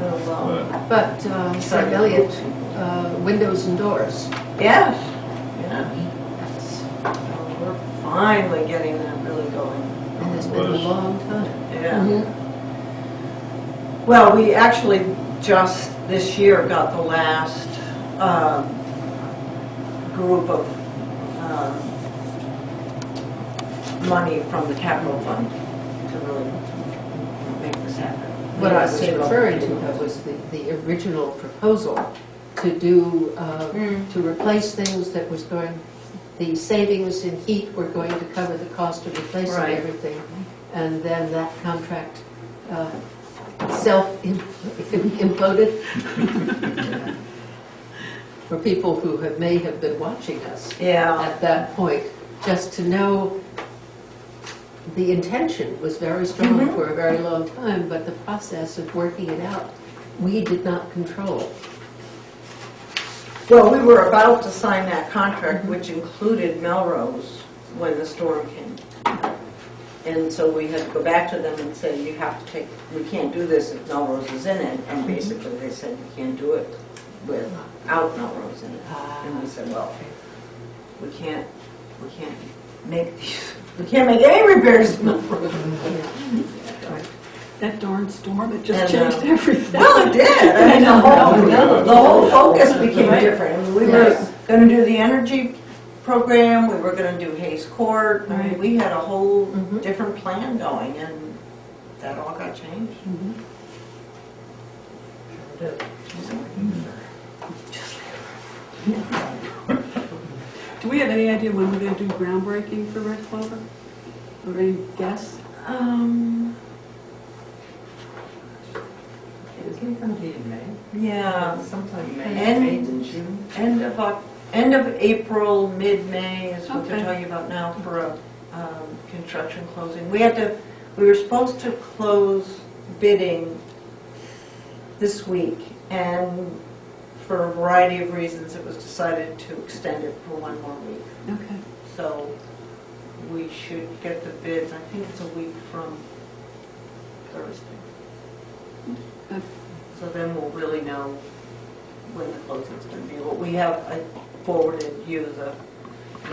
Oh, well. But, St. Elliott, windows and doors. Yes. Yeah. That's, We're finally getting that really going. and it's been a long time. Yeah. Well, we actually just this year got the last group of money from the capital fund to really make this happen. What I was referring to, though, was the original proposal to do, to replace things that was going, the savings in heat were going to cover the cost of replacing Right. everything. And then that contract self-imploded. For people who may have been watching us Yeah. at that point, just to know the intention was very strong for a very long time, but the process of working it out, we did not control. Well, we were about to sign that contract, which included Melrose when the storm came. And so we had to go back to them and say, you have to take, we can't do this if Melrose is in it. And basically they said, you can't do it without Melrose in it. And we said, well, we can't make these, we can't make any repairs in the roof. That darn storm, it just And, changed everything. Well, it did. I mean, the whole focus became different. I mean, we were gonna do the energy program, we were gonna do Hayes Court. I mean, we had a whole different plan going, and that all got changed. Do we have any idea when we're going to do groundbreaking for Red Clover? Or any guess? Isn't it going to be in May? Yeah, Sometime in May, And- May to June? end of April, mid-May is what they're Okay. talking about now for a construction closing. We were supposed to close bidding this week, and for a variety of reasons, it was decided to extend it for one more week. Okay. So we should get the bids, I think it's a week from Thursday. Good. So then we'll really know when the closing's going to be. What we have, I forwarded you the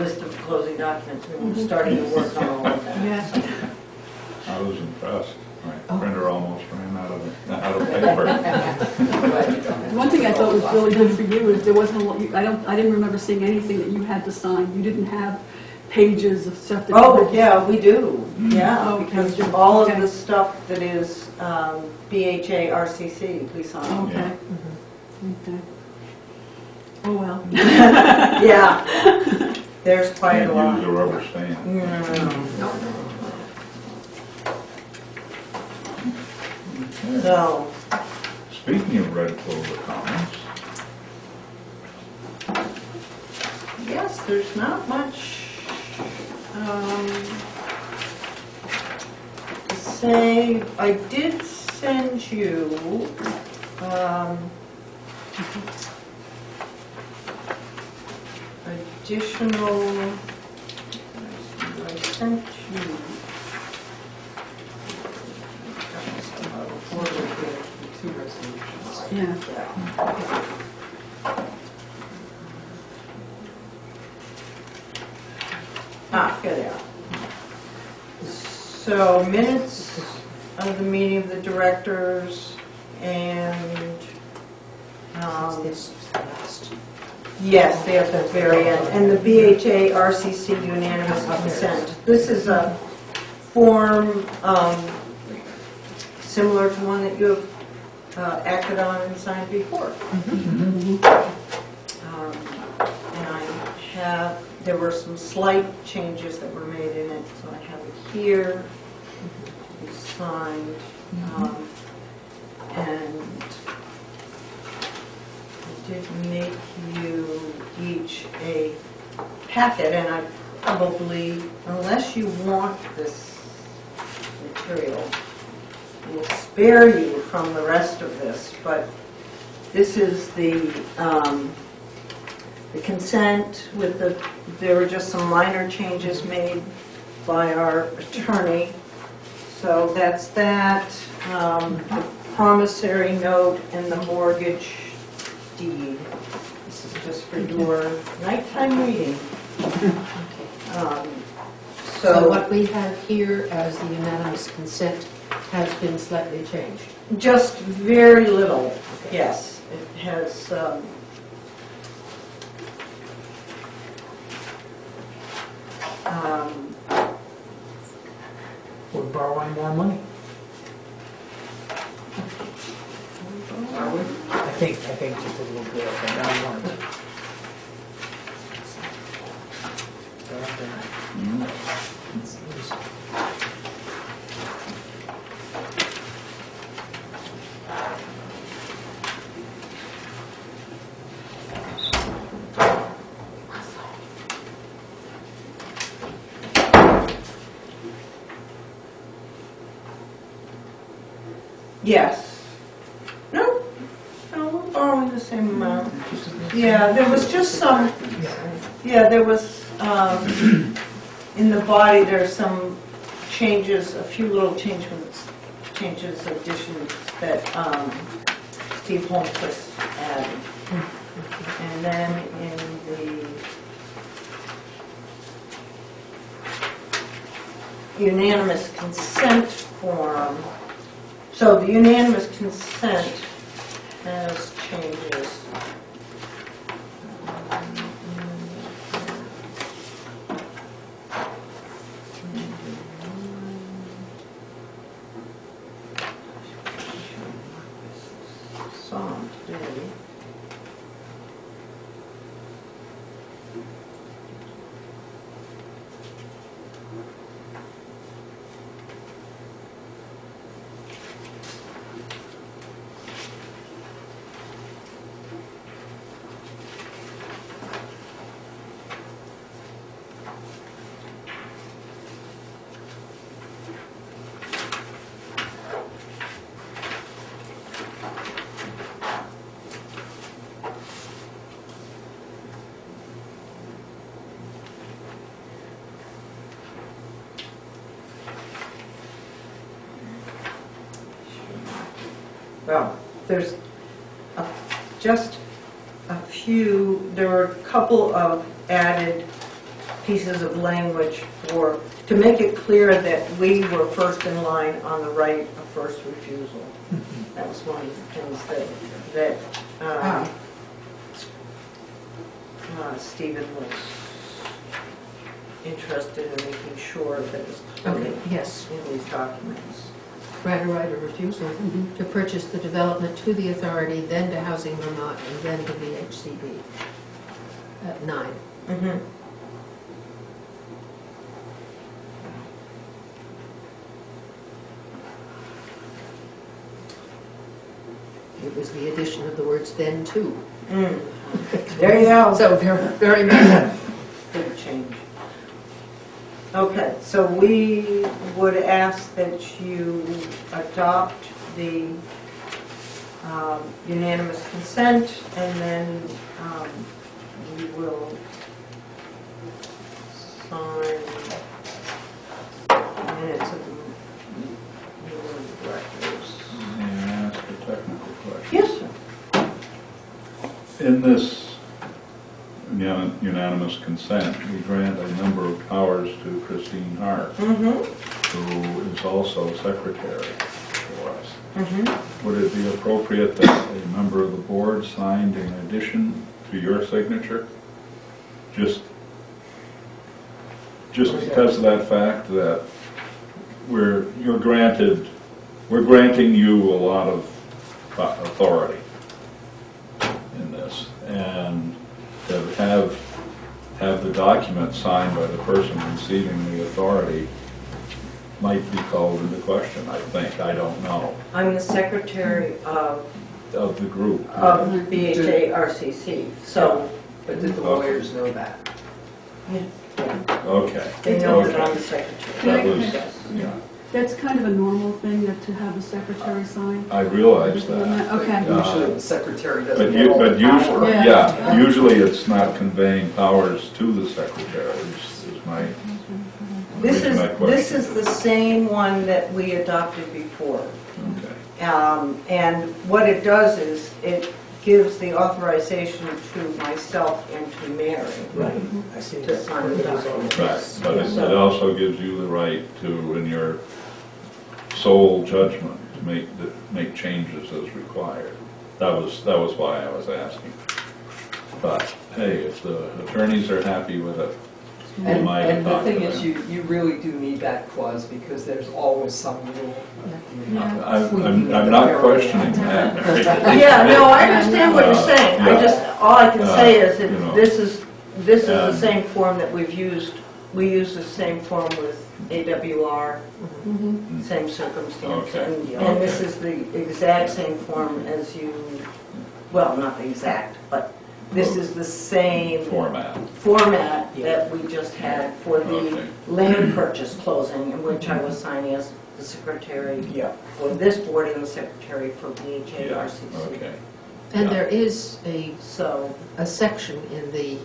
list of closing documents. We're starting to work on all of that. Yeah. I was impressed. My printer almost ran out of paper. One thing I thought was really good for you is there wasn't a lot, I didn't remember seeing anything that you had to sign. You didn't have pages of stuff that you Oh, had to yeah, we do. Yeah, Oh, because okay. all of Okay. the stuff that is BHA, RCC, please sign. Okay. Okay. Oh, well. Yeah, there's quite a Can't lot. use a rubber stamp. No. So, Speaking of Red Clover comments, yes, there's not much to say. I did send you additional, I sent you. Two resolutions. Yeah. Here they are. So minutes of the meeting of the directors and, This is the last. yes, they have the very end, and the BHA RCC unanimous consent. This is a form similar to one that you have acted on and signed before. And I have, there were some slight changes that were made in it, so I have it here. It's signed. And I did make you each a packet, and I probably, unless you want this material, will spare you from the rest of this, but this is the consent with there were just some minor changes made by our attorney. So that's that, the promissory note and the mortgage deed. This is just for your nighttime reading. So what we have here as the unanimous consent has been slightly changed. Just very little, yes. It has, We're borrowing more money. Are we? I think just a little bit, but not much. yes. No, we're borrowing the same amount. Yeah, there was just some, yeah, there was, in the body, there's some changes, a few little changes, additions that Steve Holmquist added. And then in the unanimous consent form. So the unanimous consent has changes. Saw today. Well, there's just a few, there were a couple of added pieces of language to make it clear that we were first in line on the right of first refusal. That was one of the things that Stephen was interested in making sure that was Okay, yes. in these documents. Right or refusal to purchase the development to the authority, then to Housing Vermont, and then to VHCB at 9. Mm-hmm. It was the addition of the words then to. There you go. So very minor. Big change. Okay, so we would ask that you adopt the unanimous consent, and then we will sign minutes of the meeting of directors. May I ask a technical question? Yes, sir. In this unanimous consent, we grant a number of powers to Christine Hart, Mm-hmm. who is also secretary for us. Mm-hmm. Would it be appropriate that a member of the board signed in addition to your signature? Just because of that fact that we're granting you a lot of authority in this, and to have the document signed by the person receiving the authority might be called into question, I think. I don't know. I'm the secretary of Of the group. BHA RCC, so But did the lawyers know that? Okay. they know that I'm Okay. the secretary. That was, Yes. yeah, That's kind of a normal thing, that to have a secretary sign. I realized that. Okay. Usually the secretary But doesn't get all the usually, power. yeah, usually it's not conveying powers to the secretary, is my, This my question. this is the same one that we adopted before. Okay. And what it does is, it gives the authorization to myself and to Mary. Right. I see To that. sign the document. Right, but it also gives you the right to, in your sole judgment, to make changes as required. That was why I was asking. But, hey, if the attorneys are happy with it, we And might the talk to thing is, them. you really do need that clause, because there's always some rule. I'm not questioning that. Yeah, no, I understand what you're saying. Yeah. All I can say is that You know. this is the And- same form that we've used. We use the same form with AWR, same circumstance. Okay. And this is the exact same form as you, well, not the exact, but this is the same Format. format that we just had for the Okay. land purchase closing, in which I was signing as the secretary Yeah. for this board and the secretary for BHA Yeah, RCC. okay. And Yeah. there is So, a section in the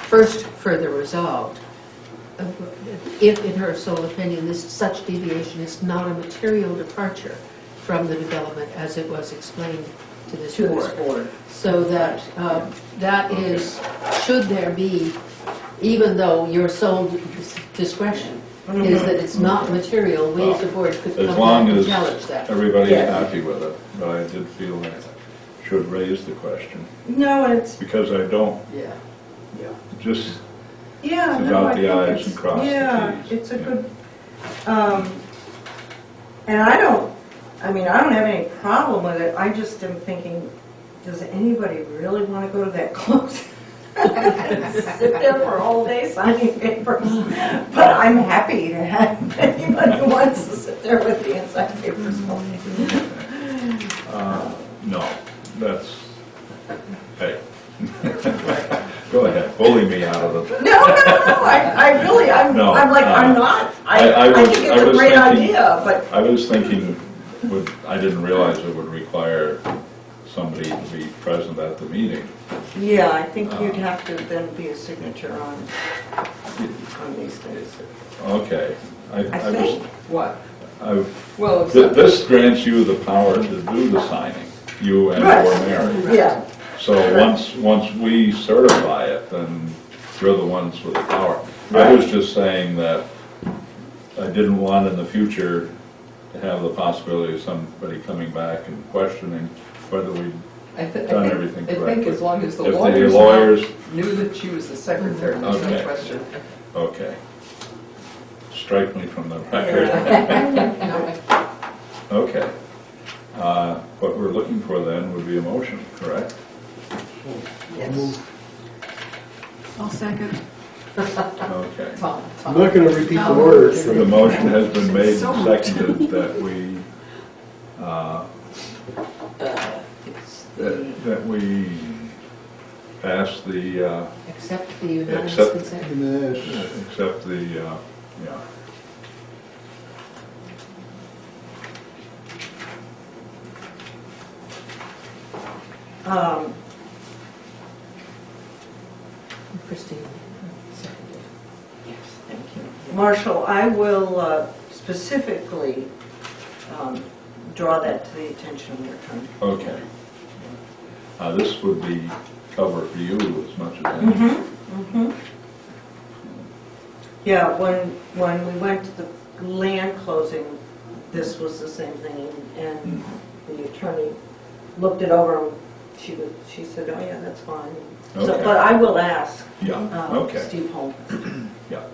first further resolved. If, in her sole opinion, such deviation is not a material departure from the development as it was explained to this to this board. board. So that, that is, should there be even though your sole discretion is that it's not material, we as a board could come As back long and as challenge that. everybody's Yes. happy with it, but I did feel I should raise the question, No, it's, because I don't, Yeah. just yeah, to no, dot I the think i's it's, and cross the yeah, t's. it's a Yeah. good, and I don't have any problem with it, I just am thinking, does anybody really want to go to that close? Sit there for a whole day signing papers, but I'm happy to have anybody who wants to sit there with the inside papers. No, that's, hey. Go ahead, bully me out of it. No, I really, I'm No, like, I'm not, I was- think I it's a was great thinking- idea, but I was thinking, I didn't realize it would require somebody to be present at the meeting. yeah, I think you'd have to then be a signature on these things. Okay. I think. What? I've, Well, this grants you the power to do the signing, you and Right. or Mary. Yeah, So once we certify it, then you're the ones with the power. I was just saying that I didn't want in the future to have the possibility of somebody coming back and questioning whether we done everything I think correctly. as long as the If the lawyers lawyers, knew that she was the secretary, there's Okay. no question. okay. Strike me from the record. Okay. What we're looking for then would be a motion, correct? Yes. I'll second. Okay. Tom, I'm not gonna repeat the words. The motion has been made and So moved. seconded that we, that we pass the, Accept the unanimous Accept- consent. Yes. accept the, yeah. Christine seconded. yes, thank you. Marshall, I will specifically draw that to the attention of your attorney. Okay. This would be cover for you as much as anything. Mm-hmm. Yeah, when we went to the land closing, this was the same thing, and the attorney looked it over, and she said, oh yeah, that's fine. So, Okay. but I will ask Yeah, okay, Steve Holmes. yeah.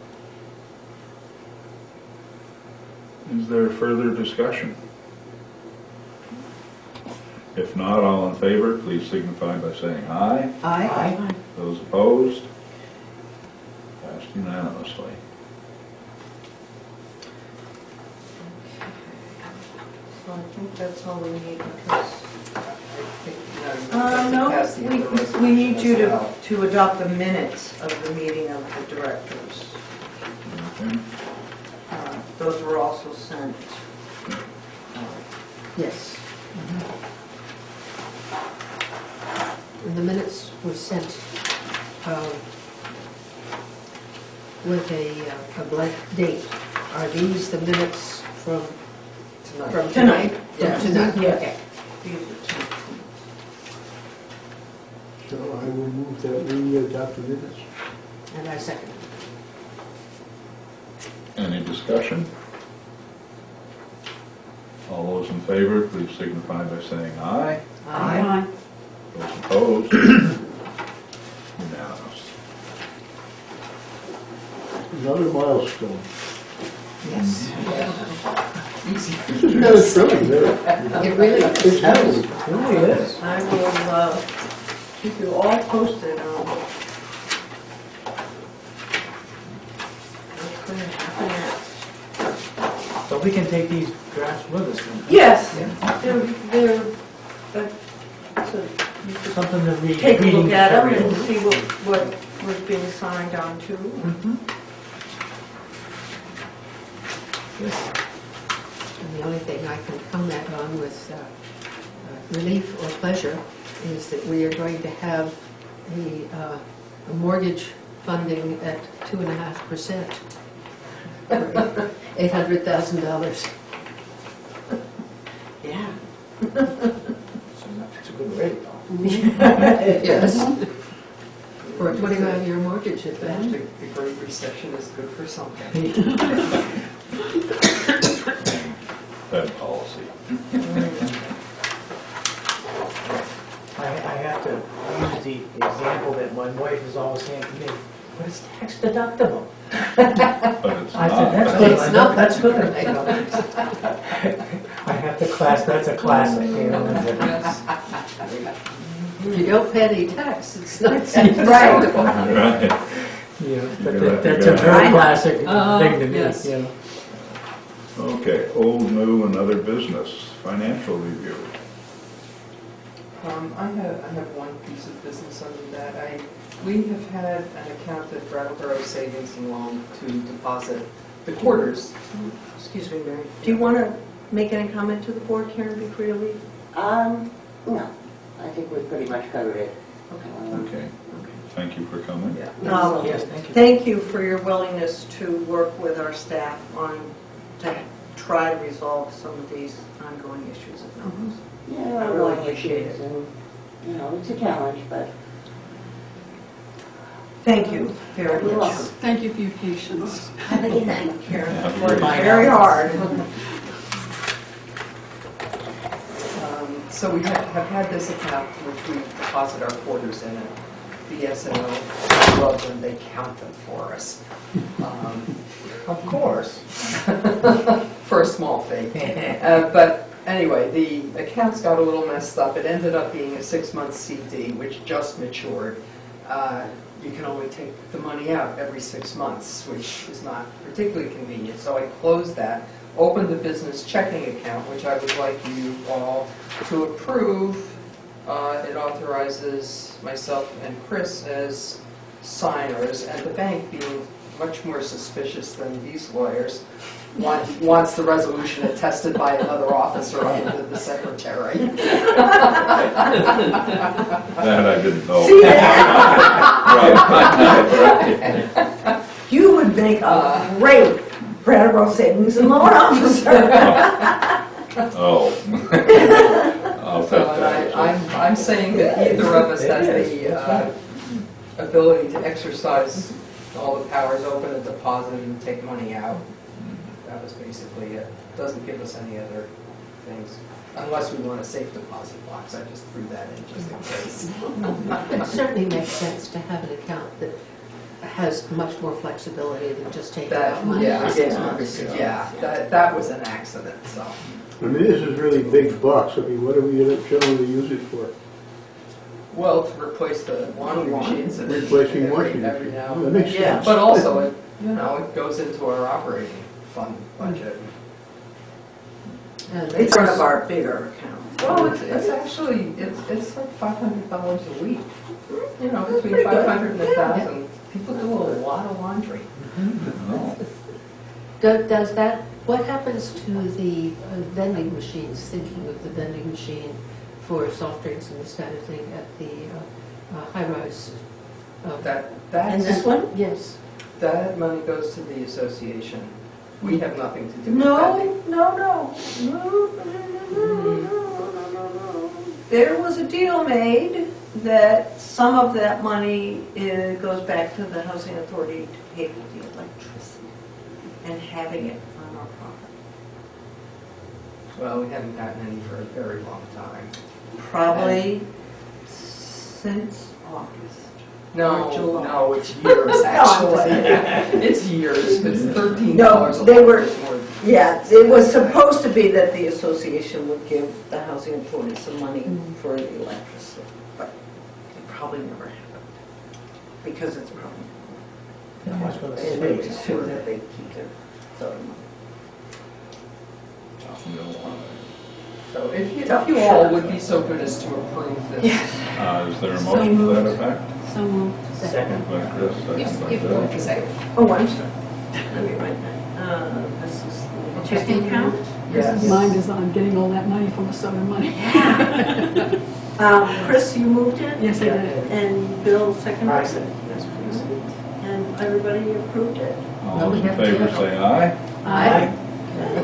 Is there further discussion? If not, all in favor, please signify by saying aye. Aye. Those opposed? Passed unanimously. So I think that's all we need, because, no, no, pass the other we resolution need you as well. to adopt the minutes of the meeting of the directors. Okay. Those were also sent. Yes. And the minutes were sent with a blank date. Are these the minutes from Tonight. tonight? Yeah. From tonight, Yeah. okay. These are two. So I will move that we adopt the minutes. And I second. Any discussion? All those in favor, please signify by saying aye. Aye. Those opposed? Unanimous. Another milestone. Yes. Easy. Yeah, it's really there. It really It's is. happening. It really is. I will keep you all posted on what's going to happen next. So we can take these drafts with us then. Yes, they're, so you could Something to read. take a look reading at them material. and see what was being signed on to. And the only thing I can comment on with relief or pleasure is that we are going to have a mortgage funding at 2.5%. for $800,000. Yeah. It's a good rate though. Yes. For putting on your mortgage at that. The Great Recession is good for something. Fed policy. I have to use the example that my wife is always saying to me, but it's tax deductible. But it's I said, not. that's But good, it's not. that's good. I have to that's a classic, you know. Yes. If you don't pay any tax, it's not tax Right. deductible. Right. Yeah, but You're gonna- that's you're a gonna very have- classic thing to me, yes. you know. Okay, old, new, and other business, financial review. I have one piece of business under that. We have had an account at Brattleboro Savings and Loan to deposit the quarters. Excuse me, Mary. Do you want to make any comment to the board, Karen, before you leave? No, I think we've pretty much covered it. Okay, thank you for coming. Yeah. Yes, thank you. Thank you for your willingness to work with our staff to try to resolve some of these ongoing issues of numbers. Yeah, I I really really appreciate issues, and, you know, it's a challenge, but Thank you very You're much. welcome. Thank you for your patience. Thank you, Karen. Have a Worked great- very hard. So we have had this account which we deposit our quarters in, and BSNO love when they count them for us. Of course. For a small fee. But anyway, the accounts got a little messed up. It ended up being a 6-month CD, which just matured. You can only take the money out every 6 months, which is not particularly convenient. So I closed that, opened a business checking account, which I would like you all to approve. It authorizes myself and Chris as signers, and the bank, being much more suspicious than these lawyers, wants the resolution attested by another officer other than the secretary. That I didn't know. See that? Right. You would make a great Brattleboro Savings and Loan officer. Oh. I'll So, take and that. I'm saying that either of us has the ability to exercise all the powers, open a deposit and take money out. That was basically it. Doesn't give us any other things, unless we want a safe deposit box. I just threw that in just in case. It certainly makes sense to have an account that has much more flexibility than just taking That, out money yeah, for 6 months. yeah, that was an accident, so. I mean, this is really big bucks. I mean, what do we generally use it for? Well, to replace the washing machines. and Replacing washing every machines. now That and makes then. Yeah, sense. but also, it goes into our operating fund budget. And It's one of our bigger accounts. Well, it's actually, it's like $500 a week. You know, between Pretty good. 500 and 1,000. People do a lot of laundry. Oh. Does that, what happens to the vending machines, thinking of the vending machine for soft drinks and this kind of thing at the high-rise? And this one? Yes. That money goes to the association. We have nothing to do with No, vending. no. There was a deal made that some of that money goes back to the housing authority to pay for the electricity and having it on our property. Well, we haven't gotten any for a very long time. Probably since August. No, Or July. no, it's years, actually. It's years, it's $13 No, a they month, were- it's more. Yeah, it was supposed to be that the association would give the housing authority some money for the electricity, but it probably never happened, because it's probably, I was gonna and they say, assume that they keep their sort of money. You don't want So if you all would be so good as to approve this. it. Is there a motion to that effect? So moved. second. Moved by Chris, second by Bill. Oh, I'm sorry. Let me write that. This is the Checking account? Yes. Mine is on getting all that money from the soda money. Chris, you moved it? Yes, I did. And Bill seconded I it? said, Yes, please. And everybody approved it? All those in favor say aye. Aye.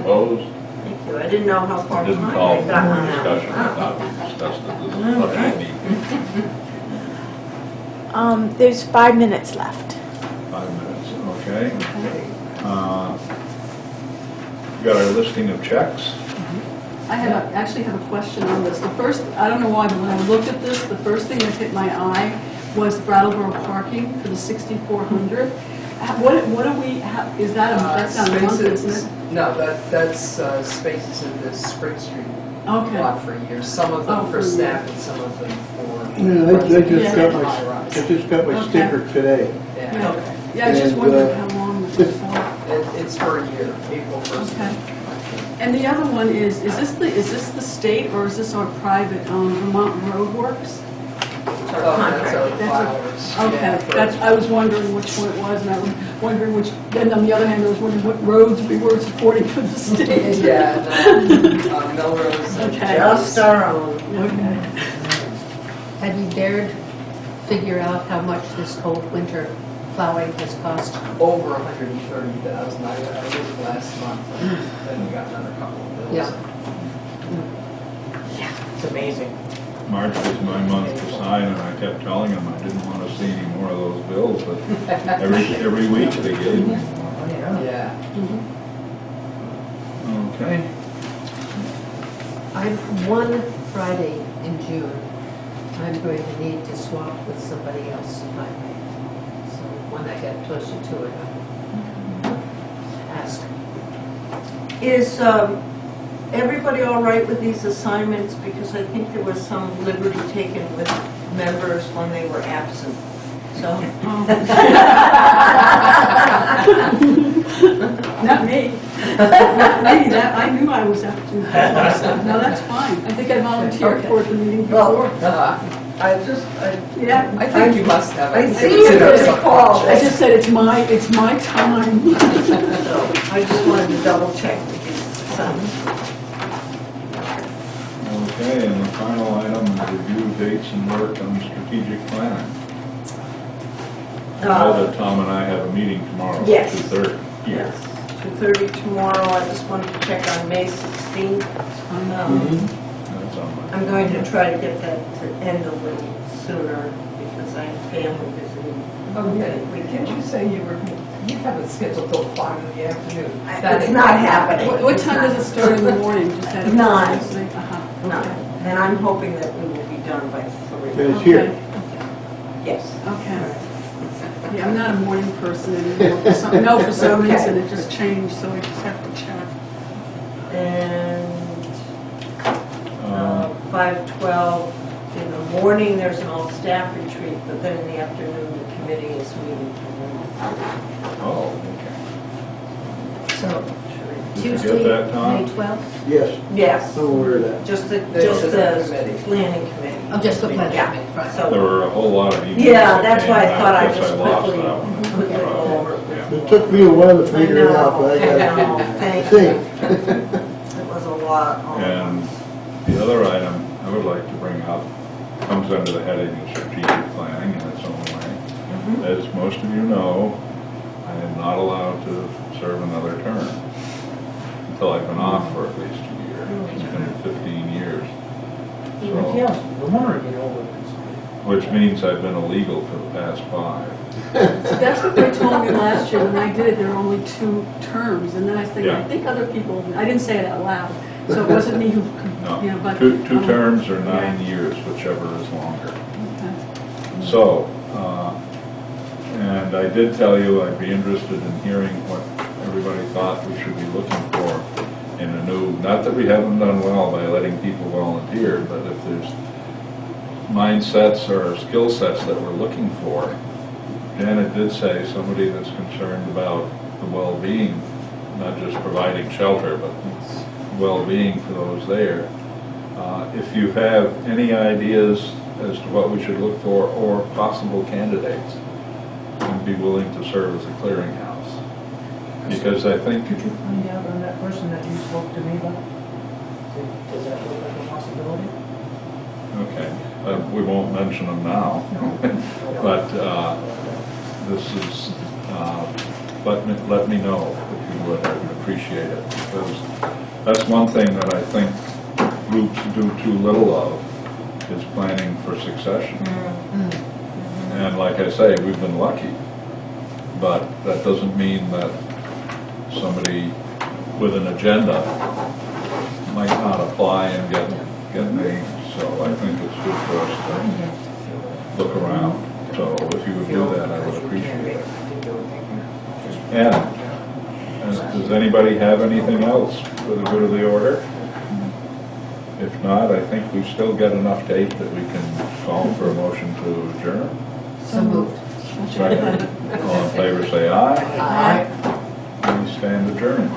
Opposed? Thank you. I didn't know how far Didn't behind call I for got more on that. discussion. I thought we discussed it. This is what I need. There's 5 minutes left. 5 minutes, okay. We got our listing of checks. Actually have a question on this. The first, I don't know why, but when I looked at this, the first thing that hit my eye was Brattleboro parking for the 6,400. What do we, is that, that's not a month, isn't it? No, that's spaces in the Spring Street Okay. lot for years. Some of them for staff and some of them for. Yeah, I residents. just got my sticker today. Yeah, Okay. Yeah, I just And, wondered how long it was for. it's for a year, April 1st. Okay. And the other one is this the state or is this our private, Vermont Roadworks? Oh, that's our flowers. Okay, that's, I was wondering which one it was, and I was wondering which, then on the other hand, I was wondering what roads we were supporting for the state. Yeah, Melrose. Okay. Just our own. Okay. Have you dared figure out how much this cold winter plowing has cost? Over 130,000. I looked last month, and then we got another couple of bills. Yeah. It's amazing. March was my month to sign, and I kept telling them I didn't want to see any more of those bills, but every week they gave me. Oh, yeah. Yeah. Okay. I'm one Friday in June, I'm going to need to swap with somebody else if I may. So when I get closer to it, I'll ask. Is everybody all right with these assignments? Because I think there was some liberty taken with members when they were absent. So. Not me. Not me, that, I knew I was after. No, that's fine. I think I volunteered for it the meeting before. Yeah. I think you must have. I see you recall. I just said it's my time. So I just wanted to double check with these assignments. Okay, and the final item is review dates and work on strategic planning. I know that Tom and I have a meeting tomorrow. Yes. 2:30 here. Yes, 2:30 tomorrow. I just wanted to check on May 16th. That's on my. I'm going to try to get that to end a little sooner because I have family visiting. Oh, yeah, wait, didn't you say you have it scheduled till 5 in the afternoon? It's not happening. What time does it start in the morning? Just out of 9. curiosity? Uh-huh. No, and I'm hoping that we will be done by 3. It's here. Yes. Okay. Yeah, I'm not a morning person anymore. For some Okay. reason it just changed, so I just have to check. And 5:12, in the morning, there's an all-staff retreat, but then in the afternoon, the committee is meeting. Oh, okay. So Did you Tuesday, get that, Tom? May 12th? Yes, Yes, I'm aware of that. just the There's a committee. planning committee. Oh, just the planning Yeah. committee, right. There So, were a whole lot of emails. yeah, that that's came, why I and thought I'd of course just I lost quickly that one. quickly go over it. Yeah. It took me a while to figure it out, but I got I know, it. thank See. you. It was a lot. And the other item I would like to bring up comes under the heading of strategic planning in its own way. As most of you know, I am not allowed to serve another term until I've been off for at least a year. It's been 15 years. Even So, Tails, the longer you get older. which means I've been illegal for the past 5. So that's what they told me last year when I did it, there were only 2 terms. And then I think, Yeah. I think other people, I didn't say it out loud, so it wasn't me who, you know, No, but. two terms or 9 years, whichever is longer. Okay. So, and I did tell you I'd be interested in hearing what everybody thought we should be looking for in a new, not that we haven't done well by letting people volunteer, but if there's mindsets or skill sets that we're looking for. Janet did say somebody that's concerned about the well-being, not just providing shelter, but well-being for those there. If you have any ideas as to what we should look for or possible candidates, I'd be willing to serve as a clearinghouse. Because I think, Could you find out on that person that you spoke to me about? Does that look like a possibility? okay, we won't mention them now, but this is, let me know if you would, I would appreciate it. Because that's one thing that I think groups do too little of, is planning for succession. And like I say, we've been lucky, but that doesn't mean that somebody with an agenda might not apply and get named. So I think it's good for us to look around. So if you would do that, I would appreciate it. And does anybody have anything else for the good of the order? If not, I think we've still got enough tape that we can call for a motion to adjourn. So moved. Second. All in favor, say aye. Aye. We stand adjourned.